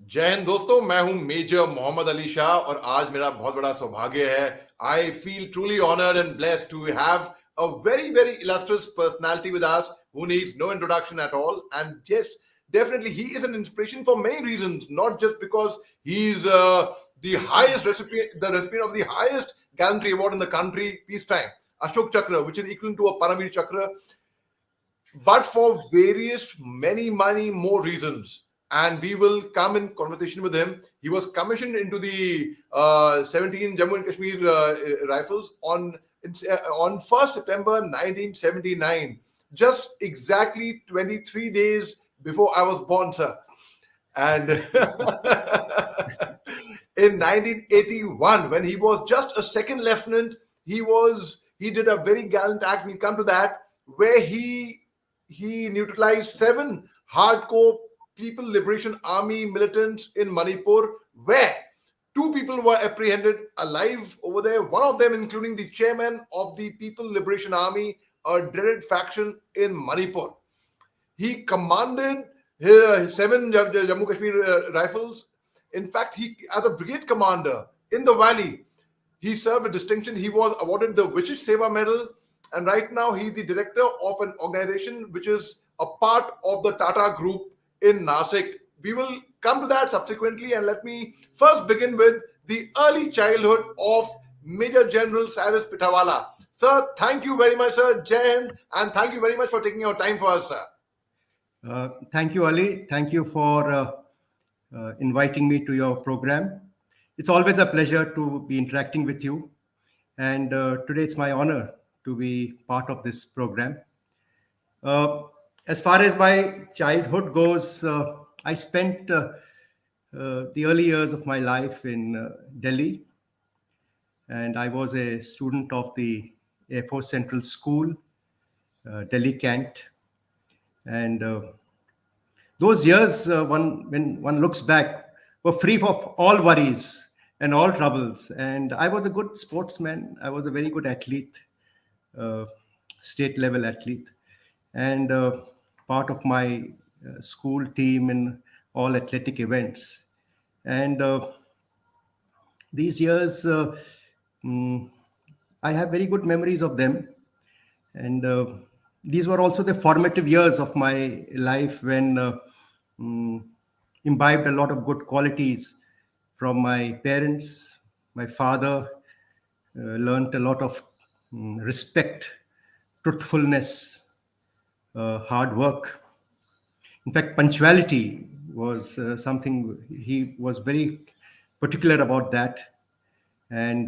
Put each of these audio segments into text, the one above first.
जय हिंद दोस्तों, मैं हूं मेजर मोहम्मद अली शाह और आज मेरा बहुत बड़ा सौभाग्य है. I feel truly honoured and blessed to have a very illustrious personality with us who needs no introduction at all. And yes, definitely he is an inspiration for many reasons, not just because he's the recipient of the highest gallantry award in the country, peacetime, Ashok Chakra, which is equivalent to a Paramveer Chakra, but for various many more reasons. And we will come in conversation with him. He was commissioned into the 17 Jammu and Kashmir rifles on 1st September 1979, just exactly 23 days before I was born, sir. And in 1981, when he was just a second lieutenant, he did a very gallant act. We'll come to that, where he neutralized 7 hardcore People Liberation Army militants in Manipur, where 2 people were apprehended alive over there. One of them, including the chairman of the People Liberation Army, a dreaded faction in Manipur. He commanded 7 Jammu Kashmir rifles. In fact, he, as a brigade commander in the valley, he served with distinction. He was awarded the Vishish Seva Medal, and right now he's the director of an organization which is a part of the Tata Group in Nasik. We will come to that subsequently, and let me first begin with the early childhood of Major General Cyrus Pithawalla. Sir, thank you very much, sir. Jai Hind, and thank you very much for taking your time for us, sir. Thank you, Ali. Thank you for inviting me to your program. It's always a pleasure to be interacting with you. And today it's my honor to be part of this program. As far as my childhood goes, I spent the early years of my life in Delhi. And I was a student of the Air Force Central School, Delhi Cant. And those years, when one looks back, were free of all worries and all troubles. And I was a good sportsman. I was a very good athlete, state level athlete, and part of my school team in all athletic events. And these years, I have very good memories of them. And these were also the formative years of my life when imbibed a lot of good qualities from my parents. My father learned a lot of respect, truthfulness, hard work. In fact, punctuality was something he was very particular about that. And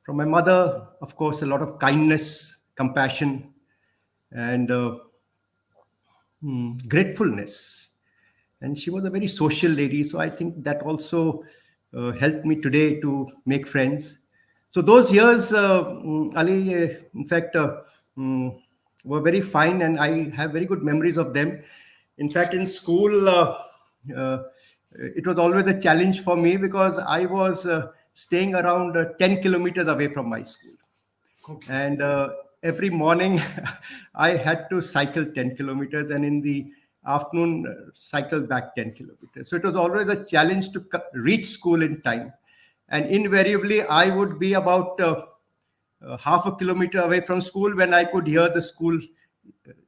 from my mother, of course, a lot of kindness, compassion, and gratefulness. And she was a very social lady. So I think that also helped me today to make friends. So those years, Ali, in fact, were very fine, and I have very good memories of them. In fact, in school, it was always a challenge for me because I was staying around 10 kilometers away from my school. Okay. And every morning I had to cycle 10 kilometers, and in the afternoon cycle back 10 kilometers. So it was always a challenge to reach school in time. And invariably, I would be about half a kilometer away from school when I could hear the school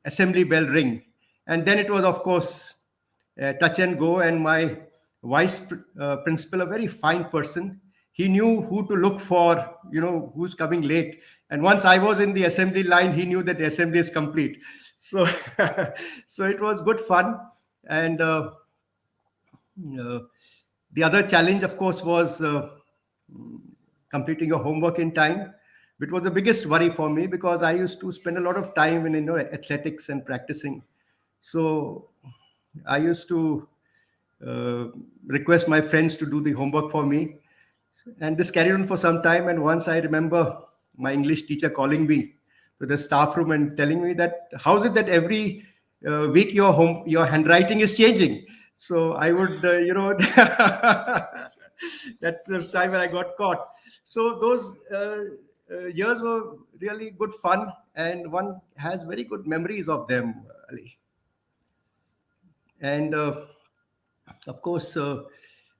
assembly bell ring. And then it was, of course, touch and go. And my vice principal, a very fine person, he knew who to look for, who's coming late. And once I was in the assembly line, he knew that the assembly is complete. So, so it was good fun. And the other challenge, of course, was completing your homework in time, which was the biggest worry for me because I used to spend a lot of time in athletics and practicing. So I used to request my friends to do the homework for me. And this carried on for some time. And once I remember my English teacher calling me to the staff room and telling me that, how is it that every week your handwriting is changing? So I would, that was the time when I got caught. So those years were really good fun, and one has very good memories of them, Ali. And Of course,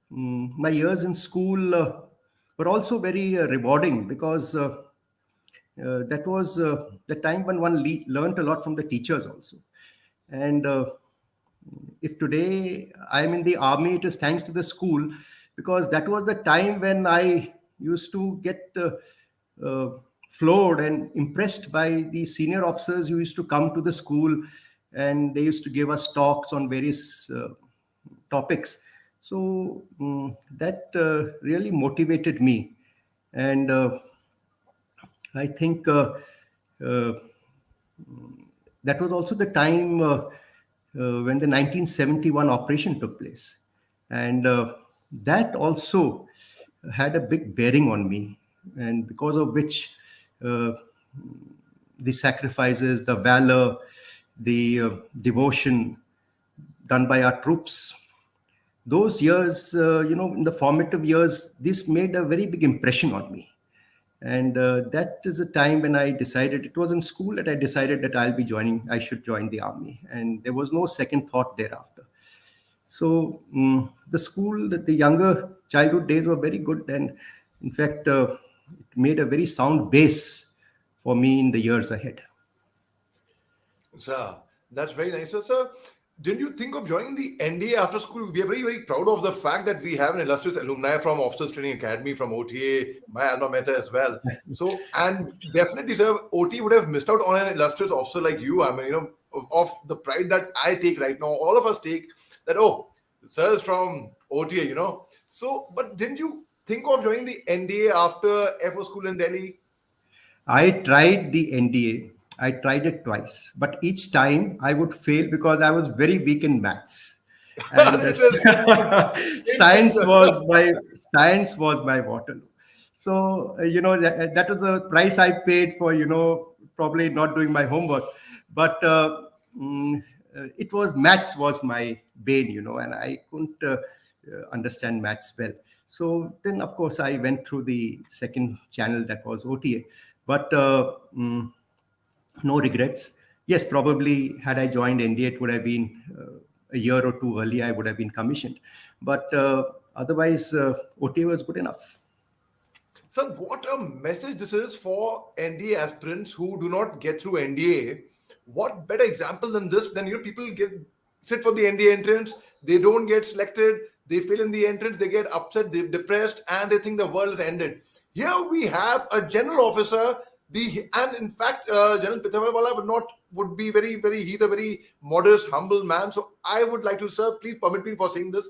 my years in school were also very rewarding, because that was the time when one learned a lot from the teachers also. And if today I'm in the army, it is thanks to the school, because that was the time when I used to get uh, floored and impressed by the senior officers who used to come to the school, and they used to give us talks on various topics. So that really motivated me. And I think uh, that was also the time when the 1971 operation took place. And that also had a big bearing on me, and because of which uh, the sacrifices, the valor, the devotion done by our troops, those years, in the formative years, this made a very big impression on me. And that is a time when I decided, it was in school that I decided that I should join the army. And there was no second thought thereafter. So the younger childhood days were very good. And in fact, it made a very sound base for me in the years ahead. Sir, that's very nice. So, sir, didn't you think of joining the NDA after school? We are very, very proud of the fact that we have an illustrious alumni from Officers Training Academy, from OTA, my alma mater as well. So, and definitely, sir, OT would have missed out on an illustrious officer like you. I mean, of the pride that I take right now, all of us take that, oh, sir is from OTA. So, but didn't you think of joining the NDA after Air Force School in Delhi? I tried the NDA. I tried it twice, but each time I would fail because I was very weak in maths, and This is same thing, science sir. was my science was my Waterloo. So that was the price I paid for probably not doing my homework. But it was maths was my bane, and I couldn't understand maths well. So then, of course, I went through the second channel, that was OTA. But no regrets. Yes, probably had I joined NDA, it would have been a year or two earlier, I would have been commissioned. But otherwise, OTA was good enough. So, what a message this is for NDA aspirants who do not get through NDA. What better example than this? Then people get sit for the NDA entrance, they don't get selected, they fail in the entrance, they get upset, they're depressed, and they think the world has ended. Here we have a general officer, and in fact, General Pithawalla would be very, very. He's a very modest, humble man. So I would like to, sir, please permit me for saying this.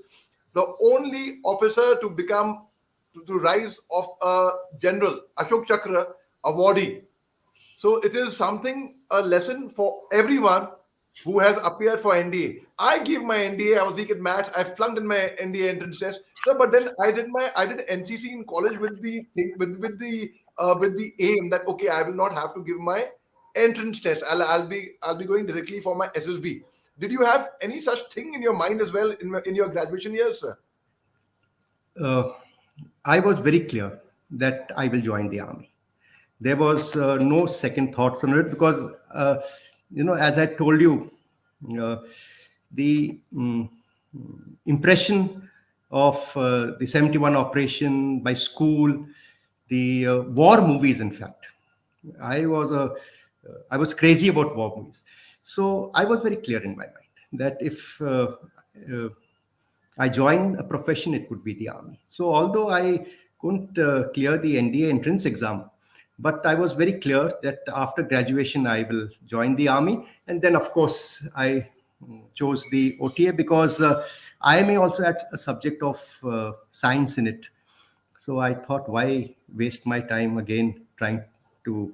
The only officer to become to rise of a general Ashok Chakra awardee. So it is something, a lesson for everyone who has appeared for NDA. I gave my NDA. I was weak at maths. I flunked in my NDA entrance test. So, but then I did NCC in college with the thing with the aim that okay, I will not have to give my entrance test. I'll be going directly for my SSB. Did you have any such thing in your mind as well in your graduation years, sir? Uh, I was very clear that I will join the army. There was no second thoughts on it, because, as I told you, uh, the impression of the 71 operation by school, the war movies, in fact. I was I was crazy about war movies. So I was very clear in my mind that if uh, I joined a profession, it would be the army. So although I couldn't clear the NDA entrance exam, but I was very clear that after graduation I will join the army. And then, of course, I chose the OTA because IMA also had a subject of science in it. So I thought, why waste my time again trying to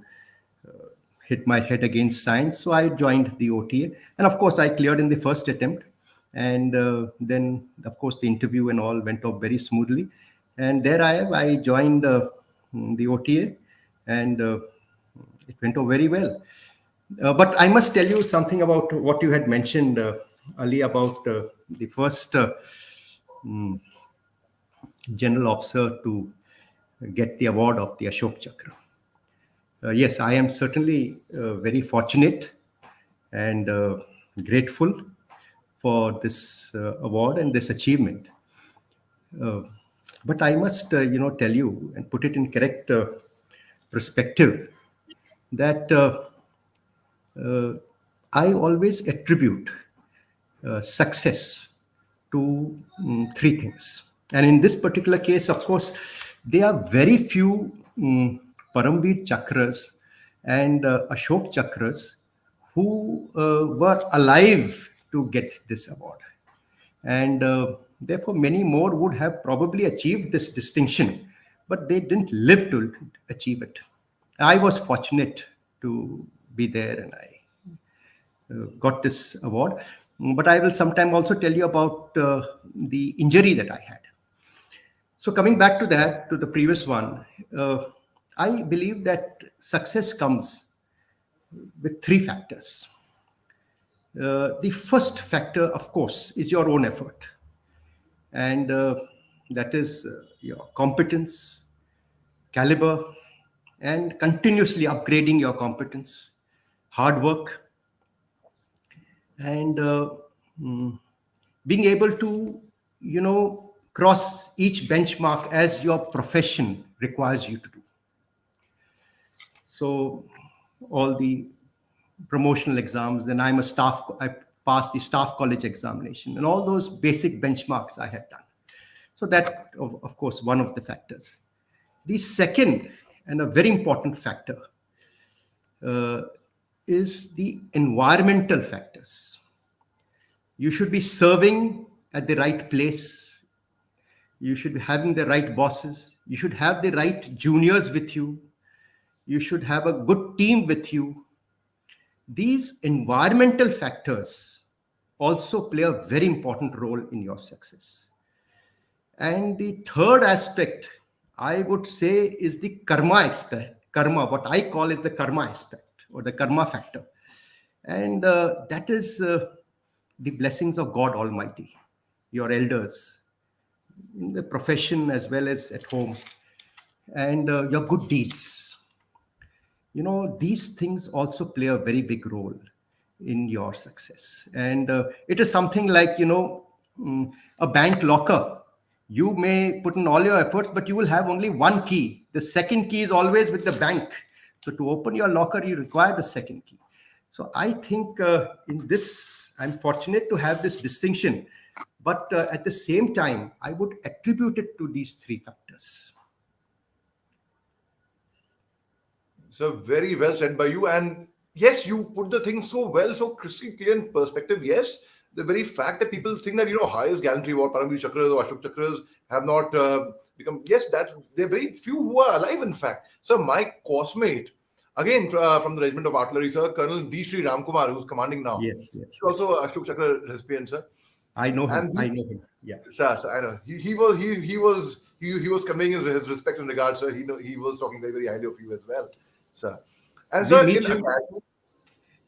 hit my head against science? So I joined the OTA, and of course I cleared in the first attempt. And then, of course, the interview and all went off very smoothly. And there I joined the OTA, and it went off very well. But I must tell you something about what you had mentioned, Ali, about the first mm, general officer to get the award of the Ashok Chakra. Yes, I am certainly very fortunate and grateful for this award and this achievement. But I must, tell you and put it in correct perspective that I always attribute success to three things. And in this particular case, of course, there are very few Paramveer Chakras and Ashok Chakras who were alive to get this award. And therefore, many more would have probably achieved this distinction, but they didn't live to achieve it. I was fortunate to be there, and I got this award. But I will sometime also tell you about the injury that I had. So coming back to that, to the previous one, I believe that success comes with three factors. The first factor, of course, is your own effort. And that is your competence, caliber, and continuously upgrading your competence, hard work, and being able to, cross each benchmark as your profession requires you to do. So all the promotional exams, then I passed the staff college examination, and all those basic benchmarks I had done. So that, of course, one of the factors. The second and a very important factor is the environmental factors. You should be serving at the right place. You should be having the right bosses. You should have the right juniors with you. You should have a good team with you. These environmental factors also play a very important role in your success. And the third aspect, I would say, is the karma aspect. Karma, what I call is the karma aspect or the karma factor. And that is the blessings of God Almighty, your elders, in the profession as well as at home, and your good deeds. These things also play a very big role in your success. And it is something like, a bank locker. You may put in all your efforts, but you will have only one key. The second key is always with the bank. So to open your locker, you require the second key. So I think in this, I'm fortunate to have this distinction. But at the same time, I would attribute it to these three factors. So very well said by you. And yes, you put the thing so well, so crystal clear in perspective. Yes, the very fact that people think that, highest gallantry award, Paramveer Chakras or Ashok Chakras have not become, yes, that there are very few who are alive, in fact. So my coursemate, again, from the Regiment of Artillery, sir, Colonel D. Sri Ramkumar, who's commanding now. Yes. He's also Ashok Chakra recipient, sir. I know him. Yeah. Sir, I know. He was conveying his respect and regard, sir. He was talking very, very highly of you as well, sir. And sir,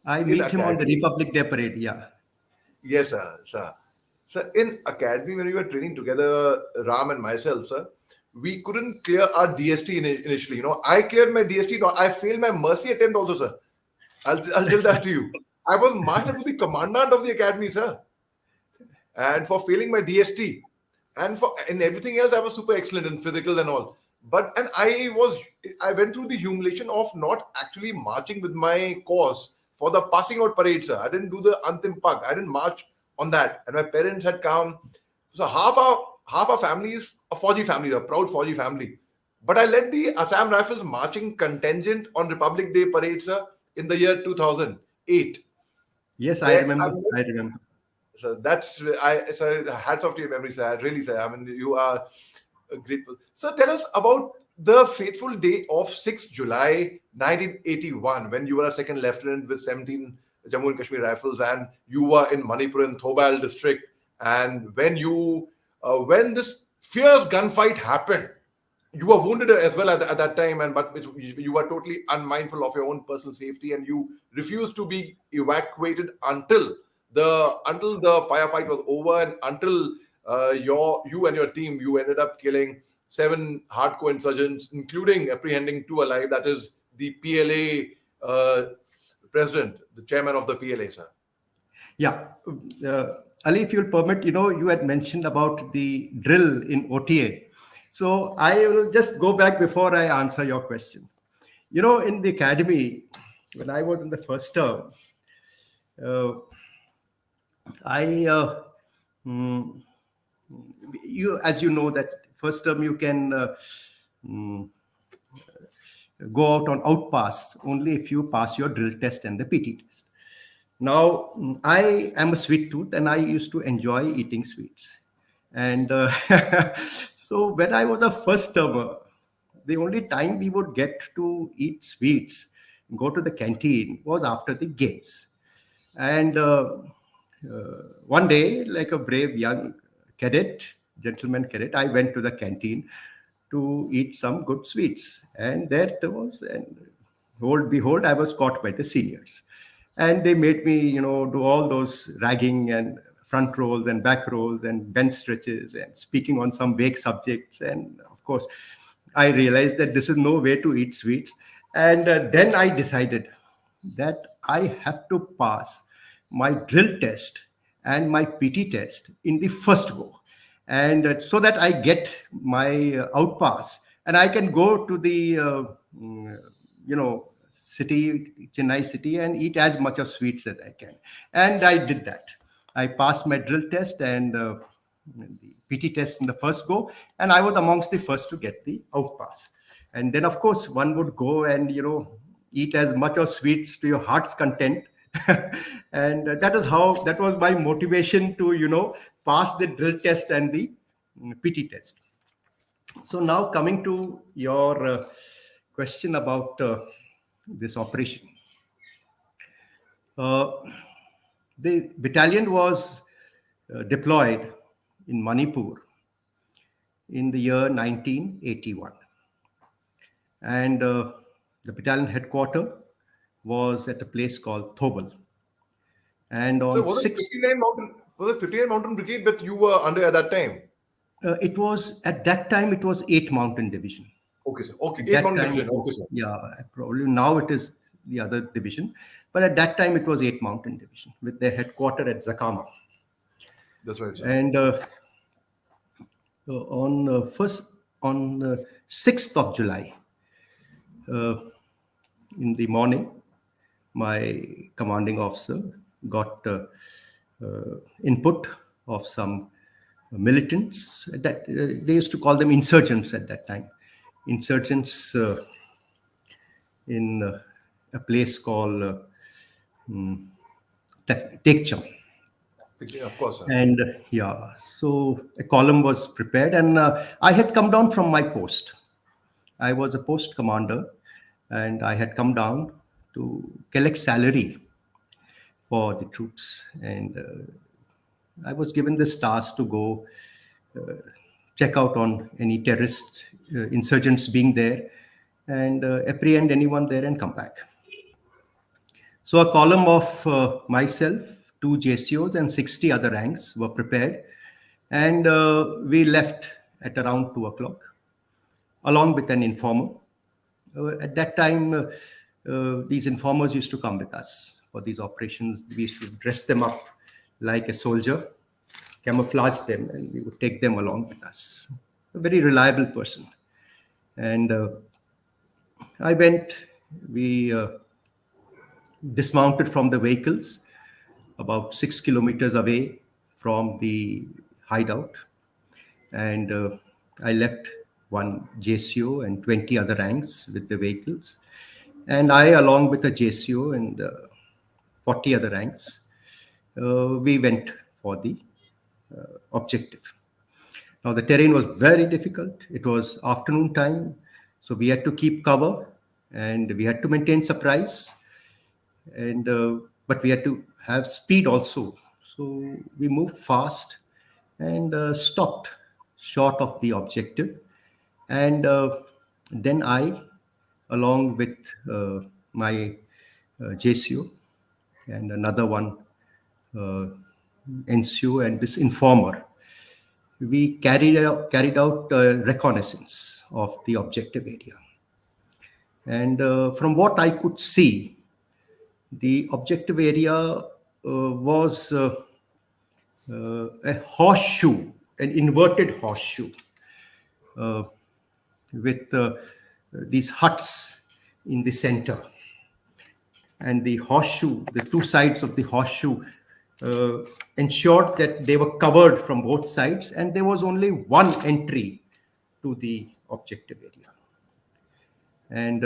I meet him on the Republic Day parade. Yeah. Yes, sir. Sir, in academy, when we were training together, Ram and myself, sir, we couldn't clear our DST initially. I cleared my DST. I failed my mercy attempt also, sir. I'll tell that to you. I was marched up to the commandant of the academy, sir. And for failing my DST. And in everything else, I was super excellent in physical and all. And I went through the humiliation of not actually marching with my course for the passing out parade, sir. I didn't do the Antim Pag. I didn't march on that. And my parents had come. So half our family is a Fauji family, a proud Fauji family. But I led the Assam Rifles marching contingent on Republic Day parade, sir, in the year 2008. Yes, I remember. So so hats off to your memory, sir. Really, sir. I mean, you are grateful. So tell us about the fateful day of 6th July 1981, when you were a second lieutenant with 17 Jammu and Kashmir Rifles, and you were in Manipur in Thobal district, and when this fierce gunfight happened, you were wounded as well at that time, but you were totally unmindful of your own personal safety, and you refused to be evacuated until the firefight was over, and until you and your team, you ended up killing 7 hardcore insurgents, including apprehending 2 alive. That is the PLA president, the chairman of the PLA, sir. Yeah. Ali, if you'll permit, you had mentioned about the drill in OTA. So I will just go back before I answer your question. In the academy, when I was in the first term, uh, I, mm, as you know, that first term you can mm, go out on outpass only if you pass your drill test and the PT test. Now, I am a sweet tooth and I used to enjoy eating sweets. And so when I was a first termer, the only time we would get to eat sweets, go to the canteen, was after the games. And one day, like a brave young cadet, gentleman cadet, I went to the canteen to eat some good sweets. And there it was, and behold, I was caught by the seniors. And they made me, do all those ragging and front rolls and back rolls and bench stretches and speaking on some vague subjects. And of course, I realized that this is no way to eat sweets. And then I decided that I have to pass my drill test and my PT test in the first go. And so that I get my outpass and I can go to the, city, Chennai city, and eat as much of sweets as I can. And I did that. I passed my drill test and the PT test in the first go, and I was amongst the first to get the outpass. And then, of course, one would go and eat as much of sweets to your heart's content. And that was my motivation to pass the drill test and the PT test. So now coming to your question about this operation. The battalion was deployed in Manipur in the year 1981. And the battalion headquarters was at a place called Thobal. And on So was it 59 Mountain Brigade that you were under at that time? It was at that time it was 8 Mountain Division. Okay, sir. Okay, At 8 that Mountain time, Division. Okay, sir. yeah, probably now it is the other division, but at that time it was 8 Mountain Division with their headquarters at Zakama. That's right, sir. And on 6th of July, in the morning, my commanding officer got input of some militants that they used to call them insurgents at that time. Insurgents in a place called Tekcham. Yeah, of course, sir. And yeah, so a column was prepared, and I had come down from my post. I was a post commander, and I had come down to collect salary for the troops. And I was given this task to go check out on any terrorist insurgents being there and apprehend anyone there and come back. So a column of myself, 2 JCOs and 60 other ranks were prepared, and we left at around 2 o'clock along with an informer. At that time, these informers used to come with us for these operations. We used to dress them up like a soldier, camouflage them, and we would take them along with us. A very reliable person. And we dismounted from the vehicles about 6 kilometers away from the hideout. And I left 1 JCO and 20 other ranks with the vehicles. And I, along with a JCO and 40 other ranks, we went for the objective. Now, the terrain was very difficult. It was afternoon time, so we had to keep cover and we had to maintain surprise. And but we had to have speed also. So we moved fast and stopped short of the objective. And then I, along with my JCO and another one, NCO and this informer, we carried out reconnaissance of the objective area. And from what I could see, the objective area was a horseshoe, an inverted horseshoe, uh, with these huts in the center. And the horseshoe, the two sides of the horseshoe, uh, ensured that they were covered from both sides, and there was only one entry to the objective area. And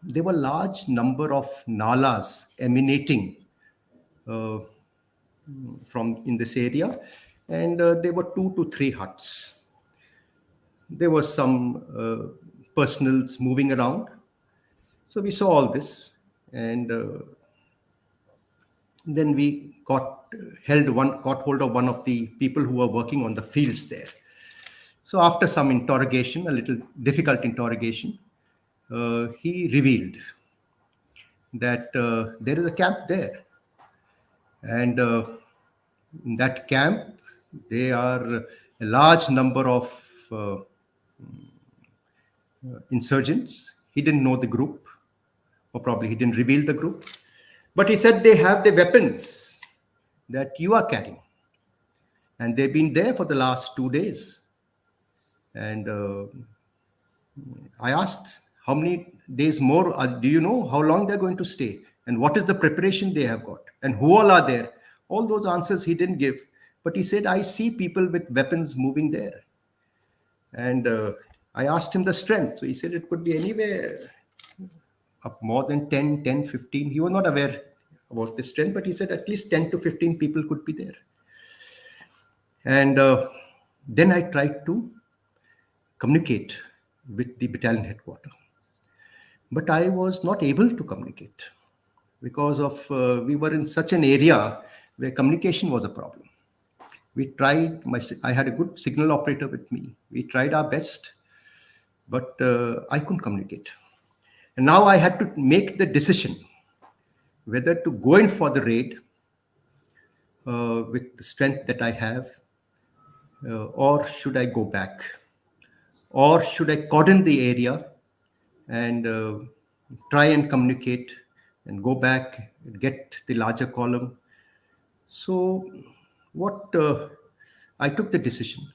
there were large number of nalas emanating uh, from in this area, and there were 2 to 3 huts. There was some personals moving around, so we saw all this, and then we got hold of one of the people who were working on the fields there. So after some interrogation, a little difficult interrogation, he revealed that there is a camp there, and in that camp there are a large number of insurgents. He didn't know the group, or probably he didn't reveal the group, but he said they have the weapons that you are carrying, and they've been there for the last 2 days. And I asked, how many days more do you know how long they're going to stay, and what is the preparation they have got, and who all are there? All those answers he didn't give, but he said, I see people with weapons moving there. And I asked him the strength, so he said it could be anywhere up more than 10, 15. He was not aware about the strength, but he said at least 10 to 15 people could be there. And then I tried to communicate with the battalion headquarters, but I was not able to communicate because of we were in such an area where communication was a problem. We tried. I had a good signal operator with me. We tried our best, but I couldn't communicate. And now I had to make the decision whether to go in for the raid with the strength that I have, or should I go back, or should I cordon the area and try and communicate and go back and get the larger column. So what I took the decision.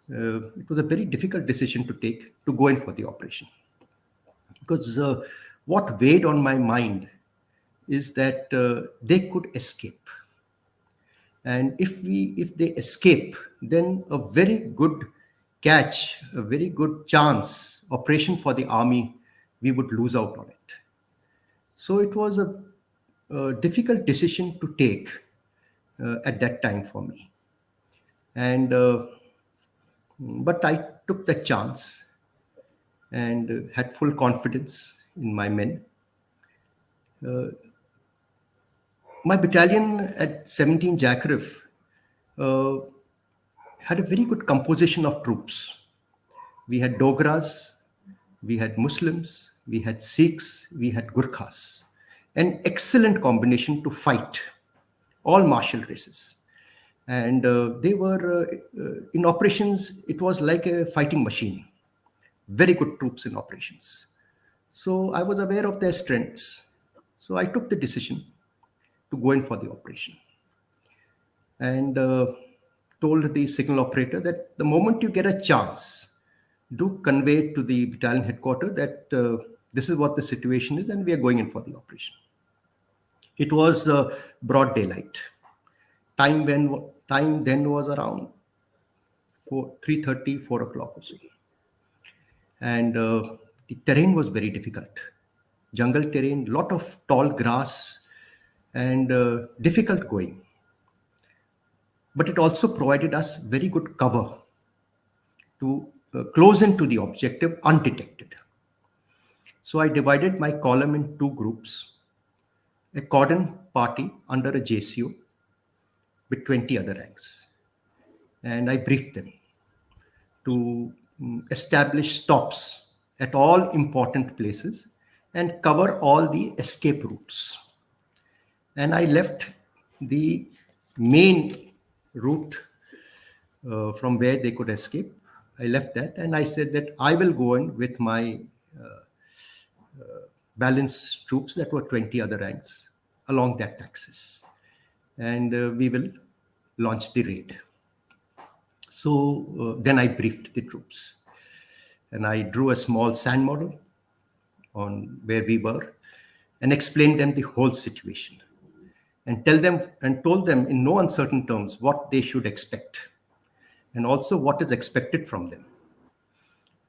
It was a very difficult decision to take, to go in for the operation, because what weighed on my mind is that they could escape, and if they escape, then a very good catch, a very good chance operation for the army, we would lose out on it. So it was a difficult decision to take at that time for me, and but I took the chance and had full confidence in my men. My battalion at 17 Jackrif had a very good composition of troops. We had Dogras, we had Muslims, we had Sikhs, we had Gurkhas. An excellent combination to fight, all martial races. And they were in operations, it was like a fighting machine. Very good troops in operations. So I was aware of their strengths. So I took the decision to go in for the operation, and told the signal operator that the moment you get a chance, do convey to the battalion headquarters that this is what the situation is and we are going in for the operation. It was broad daylight. Time then was around 3:30, 4 o'clock or so. And the terrain was very difficult. Jungle terrain, lot of tall grass, and difficult going. But it also provided us very good cover to close into the objective undetected. So I divided my column in 2 groups, a cordon party under a JCO with 20 other ranks. And I briefed them to establish stops at all important places and cover all the escape routes. And I left the main route from where they could escape. I left that, and I said that I will go in with my balanced troops that were 20 other ranks along that axis. And we will launch the raid. So then I briefed the troops, and I drew a small sand model on where we were and explained them the whole situation, and told them in no uncertain terms what they should expect and also what is expected from them.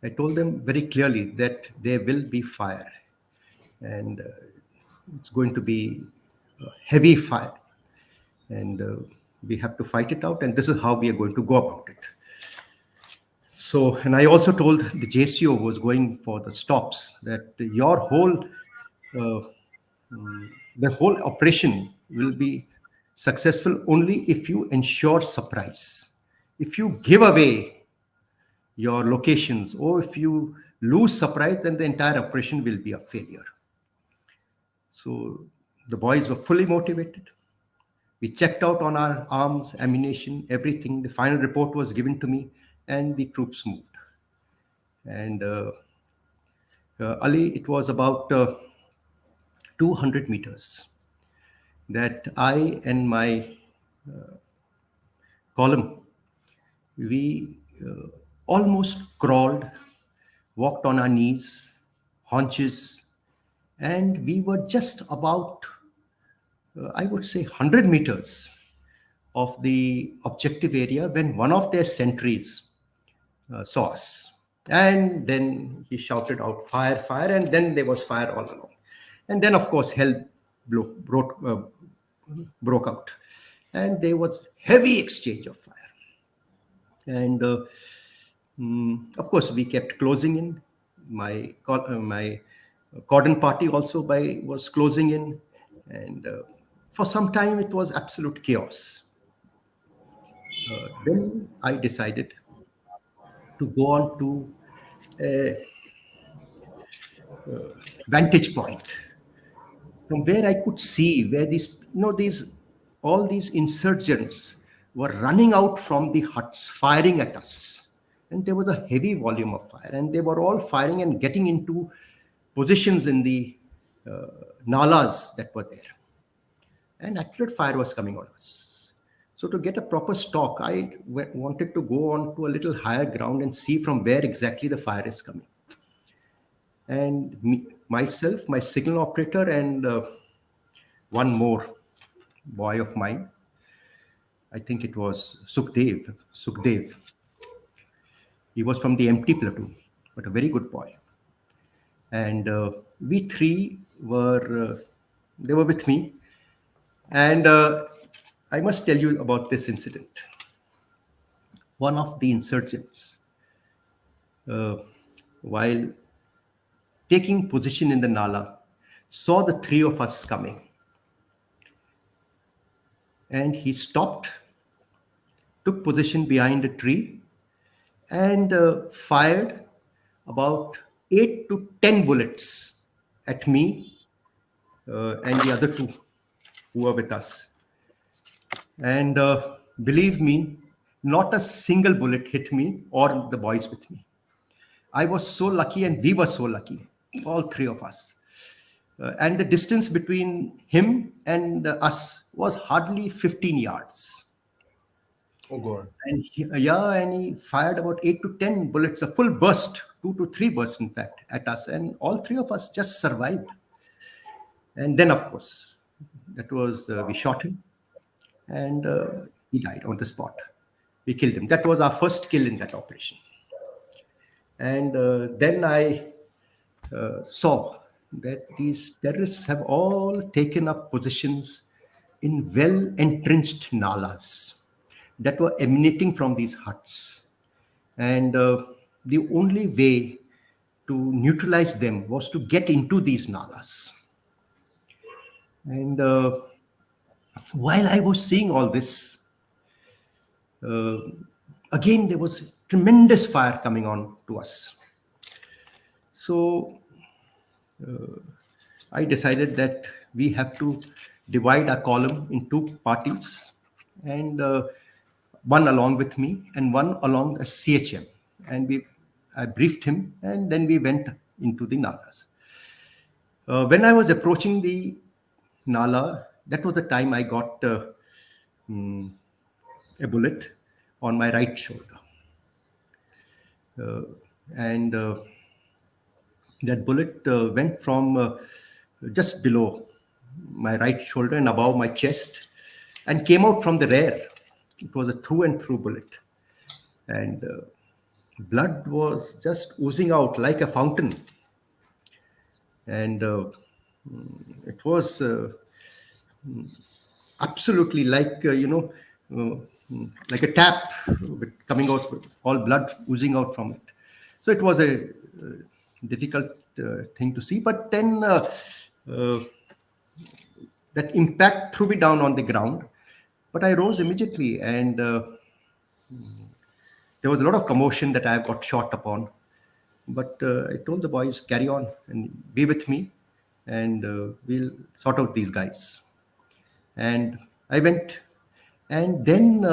I told them very clearly that there will be fire, and it's going to be heavy fire, and we have to fight it out, and this is how we are going to go about it. So, and I also told the JCO who was going for the stops that your whole the whole operation will be successful only if you ensure surprise. If you give away your locations, or if you lose surprise, then the entire operation will be a failure. So the boys were fully motivated. We checked out on our arms, ammunition, everything. The final report was given to me, and the troops moved. And Ali, it was about 200 meters that I and my column, we almost crawled, walked on our knees, haunches, and we were just about, I would say, 100 meters of the objective area when one of their sentries saw us. And then he shouted out, "Fire, fire," and then there was fire all along. And then, of course, hell broke out. And there was heavy exchange of fire. And of course, we kept closing in. My cordon party also was closing in. And for some time, it was absolute chaos. Then I decided to go on to a vantage point from where I could see where all these insurgents were running out from the huts, firing at us. And there was a heavy volume of fire, and they were all firing and getting into positions in the nalas that were there. And accurate fire was coming on us. So to get a proper stock, I wanted to go on to a little higher ground and see from where exactly the fire is coming. And myself, my signal operator, and one more boy of mine, I think it was Sukhdev. He was from the empty platoon, but a very good boy. And we three they were with me. And I must tell you about this incident. One of the insurgents, while taking position in the Nala, saw the three of us coming. And he stopped, took position behind a tree, and fired about 8 to 10 bullets at me and the other two who were with us. And believe me, not a single bullet hit me or the boys with me. I was so lucky, and we were so lucky, all three of us. And the distance between him and us was hardly 15 yards. Oh, God. And he fired about 8 to 10 bullets, a full burst, 2 to 3 bursts, in fact, at us. And all three of us just survived. And then, of course, we shot him, and he died on the spot. We killed him. That was our first kill in that operation. And then I saw that these terrorists have all taken up positions in well-entrenched nalas that were emanating from these huts. And the only way to neutralize them was to get into these nalas. And while I was seeing all this, again, there was tremendous fire coming on to us. So I decided that we have to divide our column in two parties, and one along with me and one along as CHM. And I briefed him, and then we went into the nalas. When I was approaching the Nala, that was the time I got a bullet on my right shoulder. And that bullet went from just below my right shoulder and above my chest and came out from the rear. It was a through and through bullet. And blood was just oozing out like a fountain. And it was absolutely like, like a tap coming out, all blood oozing out from it. So it was a difficult thing to see. But then uh, that impact threw me down on the ground. But I rose immediately, and there was a lot of commotion that I got shot upon. But I told the boys, carry on and be with me, and we'll sort out these guys. And I went, and then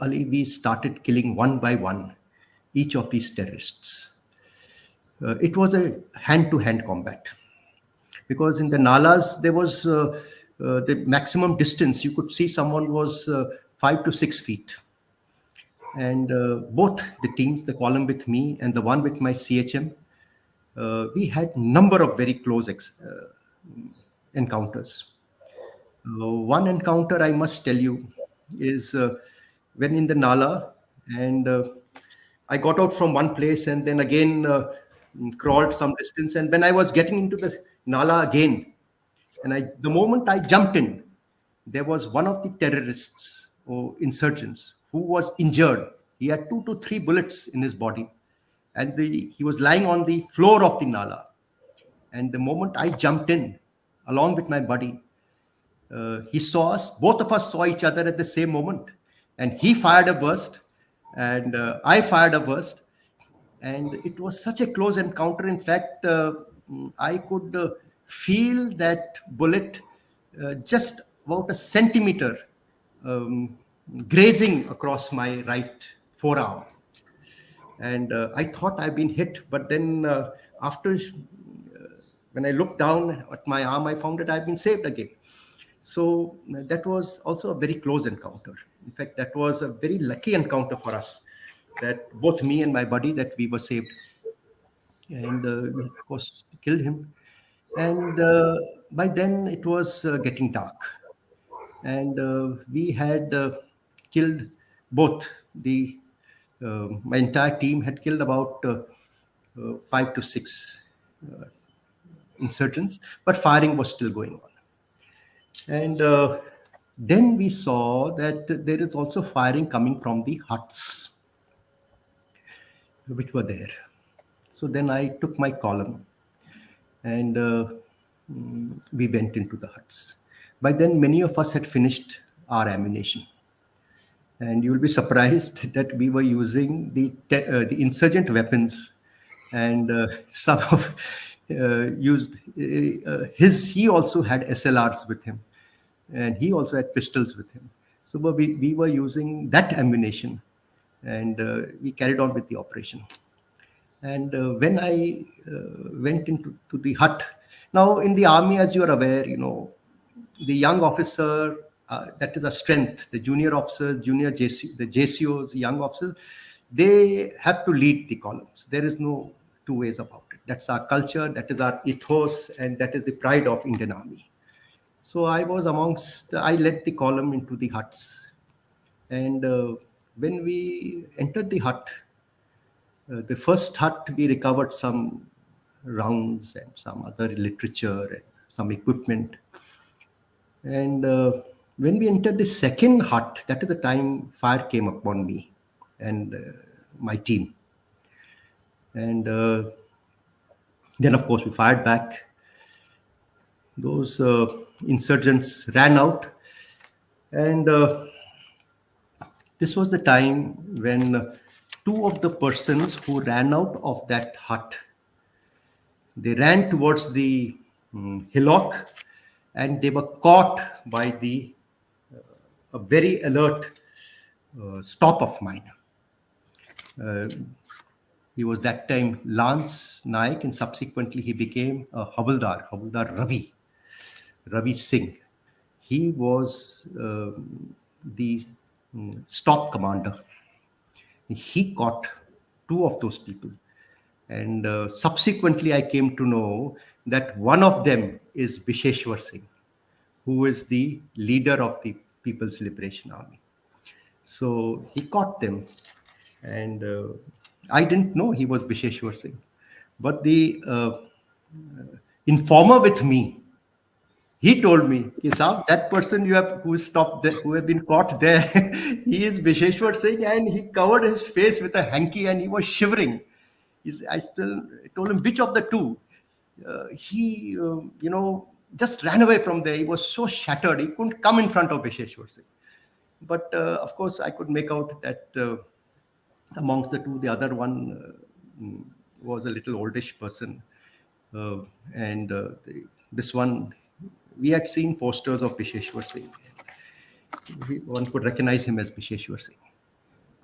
Ali, we started killing one by one each of these terrorists. It was a hand-to-hand combat, because in the nalas there was the maximum distance you could see someone was 5 to 6 feet, and both the teams, the column with me and the one with my CHM, we had number of very close encounters. One encounter I must tell you is when in the Nala, and I got out from one place and then again crawled some distance. And when I was getting into the Nala again, and the moment I jumped in, there was one of the terrorists or insurgents who was injured. He had 2 to 3 bullets in his body, and he was lying on the floor of the Nala. And the moment I jumped in, along with my buddy, he saw us, both of us saw each other at the same moment. And he fired a burst, and I fired a burst. And it was such a close encounter. In fact, I could feel that bullet just about a centimeter grazing across my right forearm. And I thought I'd been hit, but then after, when I looked down at my arm, I found that I've been saved again. So that was also a very close encounter. In fact, that was a very lucky encounter for us, that both me and my buddy, that we were saved. And we, of course, killed him. And by then it was getting dark. And we had killed both my entire team had killed about 5 to 6 insurgents, but firing was still going on. And then we saw that there is also firing coming from the huts which were there. So then I took my column and we went into the huts. By then, many of us had finished our ammunition. And you will be surprised that we were using the insurgent weapons, and some of used he also had SLRs with him, and he also had pistols with him. So we were using that ammunition, and we carried on with the operation. And when I went into the hut, now in the army, as you are aware, the young officer, that is a strength. The junior officers, the JCOs, young officers, they have to lead the columns. There is no two ways about it. That's our culture, that is our ethos, and that is the pride of Indian Army. So I led the column into the huts. And when we entered the hut, the first hut, we recovered some rounds and some other literature and some equipment. And when we entered the second hut, that is the time fire came upon me and my team. And then, of course, we fired back. Those insurgents ran out. And this was the time when two of the persons who ran out of that hut, they ran towards the hillock, and they were caught by a very alert stop of mine. He was that time Lance Naik, and subsequently he became a Havildar Ravi Singh. He was the stop commander. He caught two of those people. And subsequently, I came to know that one of them is Bisheshwar Singh, who is the leader of the People's Liberation Army. So he caught them, and I didn't know he was Bisheshwar Singh. But the informer with me, he told me, "Ki Saab, that person you have who stopped there, who have been caught there, he is Bisheshwar Singh, and he covered his face with a hanky and he was shivering." I still told him, which of the two? He just ran away from there. He was so shattered. He couldn't come in front of Bisheshwar Singh. But of course, I could make out that amongst the two, the other one was a little oldish person. This one, we had seen posters of Bisheshwar Singh. One could recognize him as Bisheshwar Singh.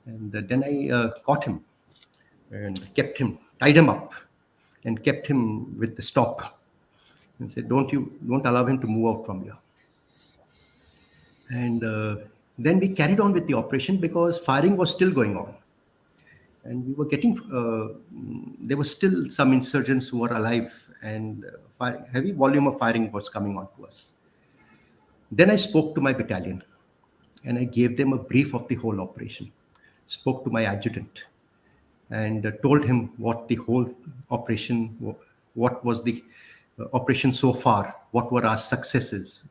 And then I caught him and kept him, tied him up, and kept him with the stop, and said, don't allow him to move out from here. And then we carried on with the operation because firing was still going on. And we were getting, there were still some insurgents who were alive, and heavy volume of firing was coming on to us. Then I spoke to my battalion, and I gave them a brief of the whole operation. Spoke to my adjutant, and told him what the whole operation, what was the operation so far, what were our successes.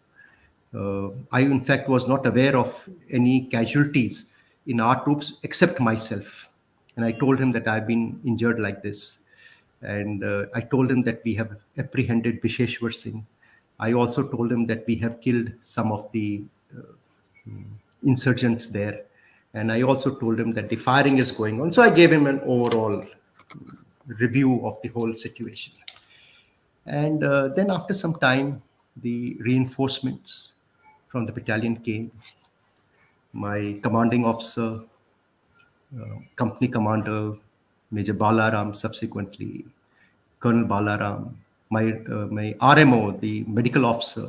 I, in fact, was not aware of any casualties in our troops except myself. And I told him that I've been injured like this. And I told him that we have apprehended Bisheshwar Singh. I also told him that we have killed some of the insurgents there. And I also told him that the firing is going on. So I gave him an overall review of the whole situation. And then after some time, the reinforcements from the battalion came. My commanding officer, company commander, Major Balaram, subsequently Colonel Balaram, my RMO, the medical officer,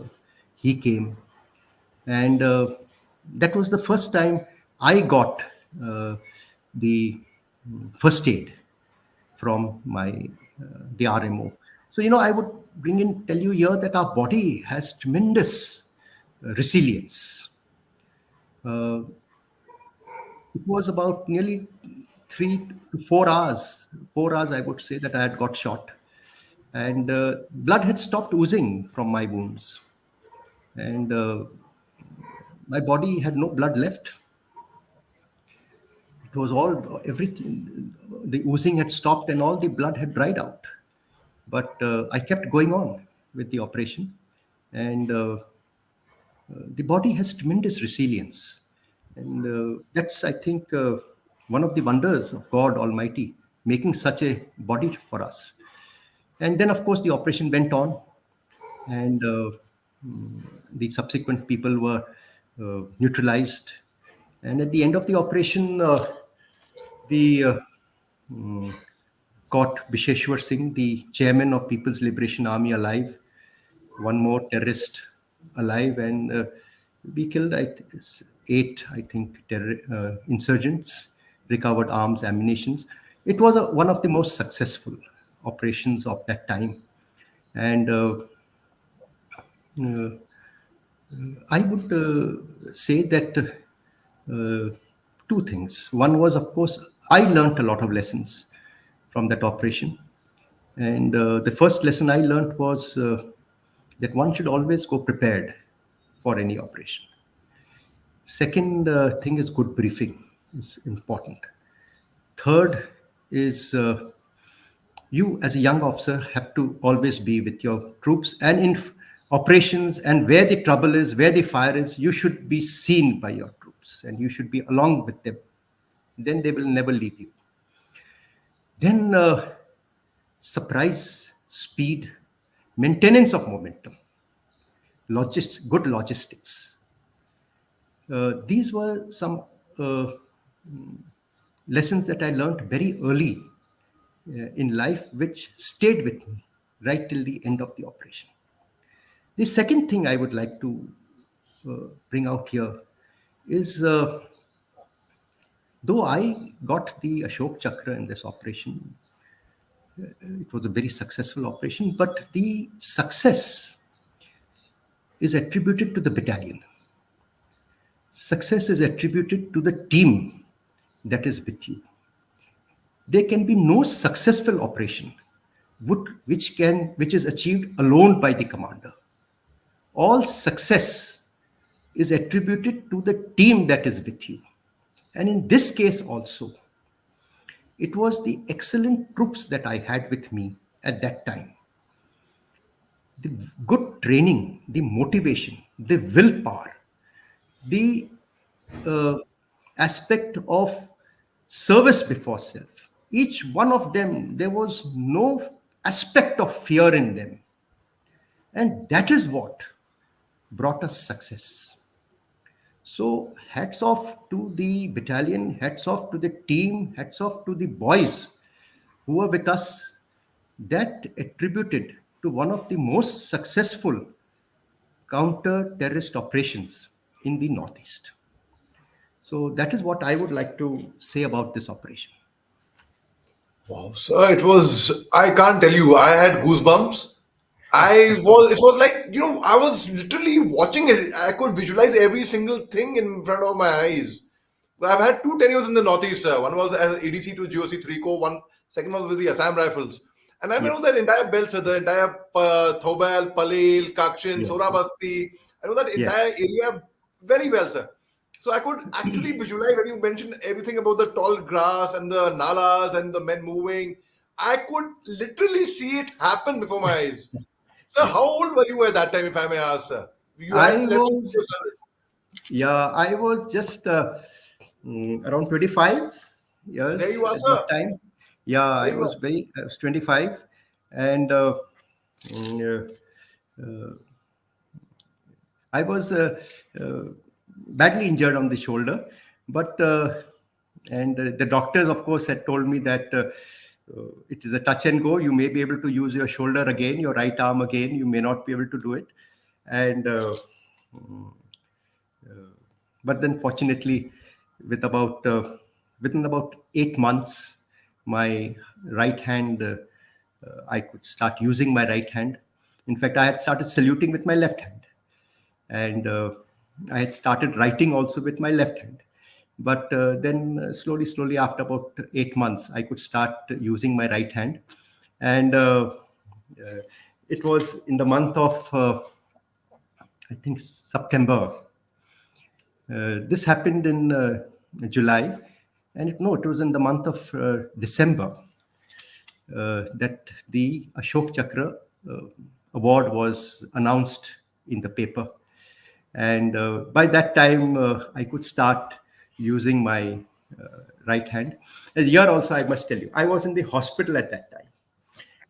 he came. And that was the first time I got the first aid from the RMO. So, I would tell you here that our body has tremendous resilience. It was about nearly 3 to 4 hours, I would say, that I had got shot. And blood had stopped oozing from my wounds. And my body had no blood left. It was everything, the oozing had stopped and all the blood had dried out. But I kept going on with the operation. And the body has tremendous resilience. And that's, I think, one of the wonders of God Almighty, making such a body for us. And then, of course, the operation went on. And the subsequent people were neutralized. And at the end of the operation, we caught Bisheshwar Singh, the chairman of People's Liberation Army, alive. One more terrorist alive, and we killed 8, I think, insurgents, recovered arms, ammunitions. It was one of the most successful operations of that time. And I would say that two things. One was, of course, I learned a lot of lessons from that operation. And the first lesson I learned was that one should always go prepared for any operation. Second thing is good briefing is important. Third is you as a young officer have to always be with your troops, and in operations, and where the trouble is, where the fire is, you should be seen by your troops and you should be along with them. Then they will never leave you. Then surprise, speed, maintenance of momentum, good logistics. These were some lessons that I learned very early in life, which stayed with me right till the end of the operation. The second thing I would like to bring out here is though I got the Ashok Chakra in this operation, it was a very successful operation, but the success is attributed to the battalion. Success is attributed to the team that is with you. There can be no successful operation which is achieved alone by the commander. All success is attributed to the team that is with you. And in this case also, it was the excellent troops that I had with me at that time. The good training, the motivation, the willpower, the uh, aspect of service before self. Each one of them, there was no aspect of fear in them. And that is what brought us success. So, hats off to the battalion, hats off to the team, hats off to the boys who were with us. That attributed to one of the most successful counter terrorist operations in the Northeast. So, that is what I would like to say about this operation. Wow, sir, it was, I can't tell you, I had goosebumps. It was like, I was literally watching it. I could visualize every single thing in front of my eyes. I've had two tenures in the Northeast, sir. One was as ADC to GOC 3 Co. One second was with the Assam Rifles. And I Yeah, know that entire belt, sir, the entire Thobal, Palel, Kakshin, yeah, Sorabasti. I know that yeah. entire area very well, sir. So I could actually visualize when you mentioned everything about the tall grass and the nalas and the men moving. I could literally see it happen before my eyes. Sir, Yeah. how old were you at that time, if I may ask, sir? You had I less than was, 2 years service. yeah, I was just around 25 There years you are, at that sir. time. Yeah, There you are. I was 25, and mm, I was uh, badly injured on the shoulder, but and the doctors, of course, had told me that it is a touch and go. You may be able to use your shoulder again, your right arm again. You may not be able to do it, and but then fortunately, with about within about 8 months, my right hand, I could start using my right hand. In fact, I had started saluting with my left hand, and I had started writing also with my left hand. But then slowly, after about 8 months, I could start using my right hand, and uh, it was in the month of I think September. This happened in July, and it was in the month of December that the Ashok Chakra uh, award was announced in the paper. And by that time, I could start using my right hand. And here also, I must tell you, I was in the hospital at that time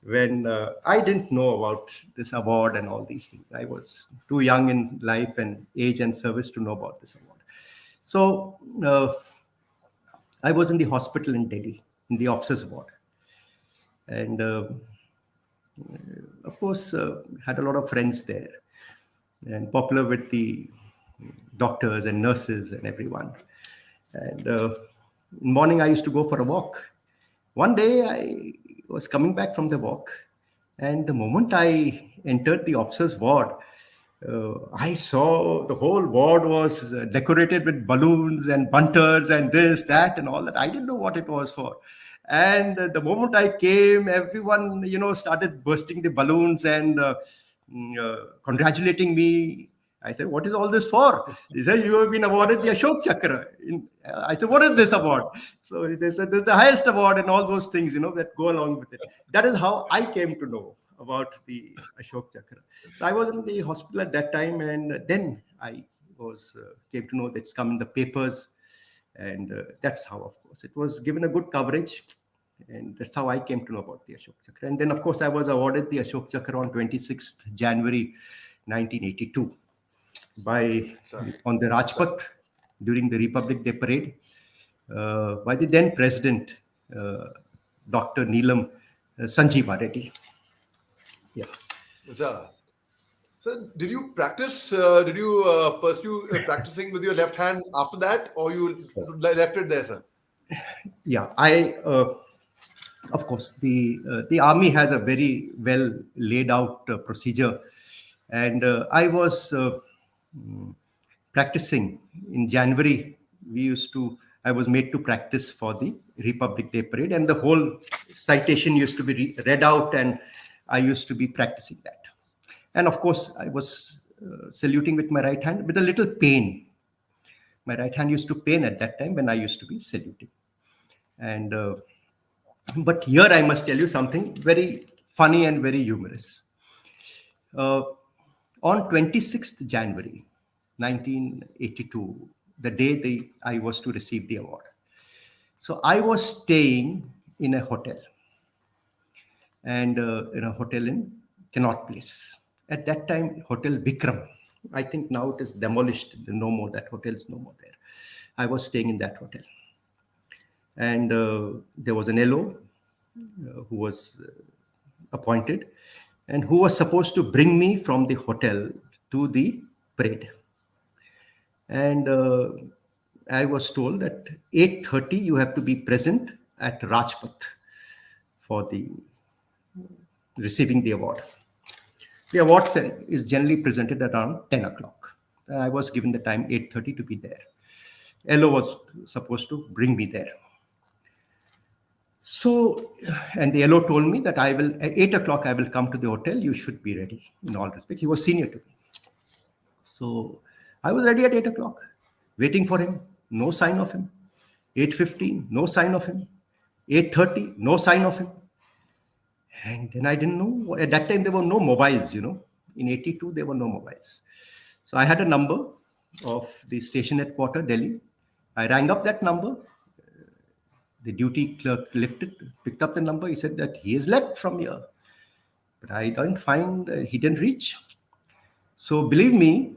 when I didn't know about this award and all these things. I was too young in life and age and service to know about this award. So I was in the hospital in Delhi in the officers ward, and of course had a lot of friends there, and popular with the doctors and nurses and everyone. And in morning I used to go for a walk. One day I was coming back from the walk, and the moment I entered the officers ward, I saw the whole ward was decorated with balloons and bunters and this, that, and all that. I didn't know what it was for. And the moment I came, everyone, started bursting the balloons and congratulating me. I said, "What is all this for?" He said, "You have been awarded the Ashok Chakra." I said, "What is this award?" So they said, "There's the highest award," and all those things, that go along with it. That is how I came to know about the Ashok Chakra. So I was in the hospital at that time, and then I was came to know that it's come in the papers, and that's how, of course, it was given a good coverage, and that's how I came to know about the Ashok Chakra. And then, of course, I was awarded the Ashok Chakra on 26th January 1982 by Sir. on the Rajpath during the Republic Day parade by the then President, uh, Dr. Neelam Sanjeeva Reddy. Yeah. Sir. So, did you practice? Did you pursue practicing with your left hand after that, or you left it there, sir? Yeah, of course, the army has a very well laid out procedure, and I was practicing in January. We used to. I was made to practice for the Republic Day parade, and the whole citation used to be read out, and I used to be practicing that. And of course, I was saluting with my right hand with a little pain. My right hand used to pain at that time when I used to be saluting. And but here I must tell you something very funny and very humorous. Uh, on 26th January 1982, the day I was to receive the award. So I was staying in a hotel, and in a hotel in Connaught Place. At that time, Hotel Bikram. I think now it is demolished. No more. That hotel is no more there. I was staying in that hotel, and there was an LO who was appointed, and who was supposed to bring me from the hotel to the parade. And I was told that 8:30 you have to be present at Rajpath for the receiving the award. The award is generally presented around 10 o'clock. I was given the time 8:30 to be there. LO was supposed to bring me there. So, and the LO told me that I will, at 8 o'clock, I will come to the hotel. You should be ready in all respect. He was senior to me. So I was ready at 8 o'clock, waiting for him. No sign of him. 8:15, no sign of him. 8:30, no sign of him. And then I didn't know. At that time, there were no mobiles, In 82, there were no mobiles. So I had a number of the station headquarters, Delhi. I rang up that number. The duty clerk picked up the number. He said that he is left from here. But I don't find, he didn't reach. So believe me,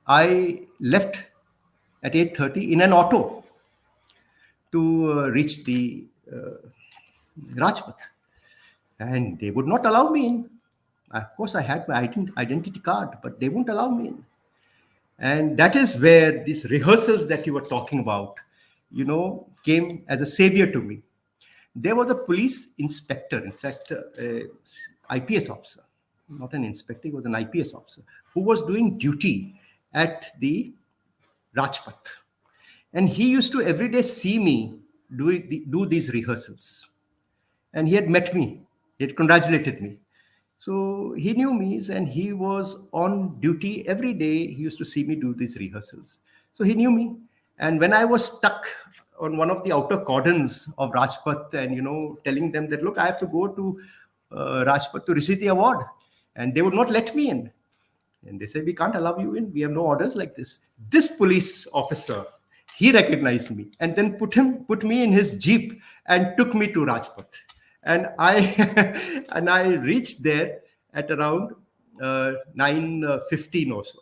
I left at 8:30 in an auto to reach the Rajpath. And they would not allow me in. Of course, I had my identity card, but they wouldn't allow me in. And that is where these rehearsals that you were talking about, came as a savior to me. There was a police inspector, in fact, IPS officer, not an inspector, he was an IPS officer, who was doing duty at the Rajpath. And he used to every day see me do these rehearsals. And he had met me, he had congratulated me. So he knew me, and he was on duty every day. He used to see me do these rehearsals. So he knew me. And when I was stuck on one of the outer cordons of Rajpath and, telling them that, look, I have to go to Rajpath to receive the award. And they would not let me in. And they said, we can't allow you in. We have no orders like this. This police officer, he recognized me and then put me in his jeep and took me to Rajpath. And I reached there at around 9:15 or so.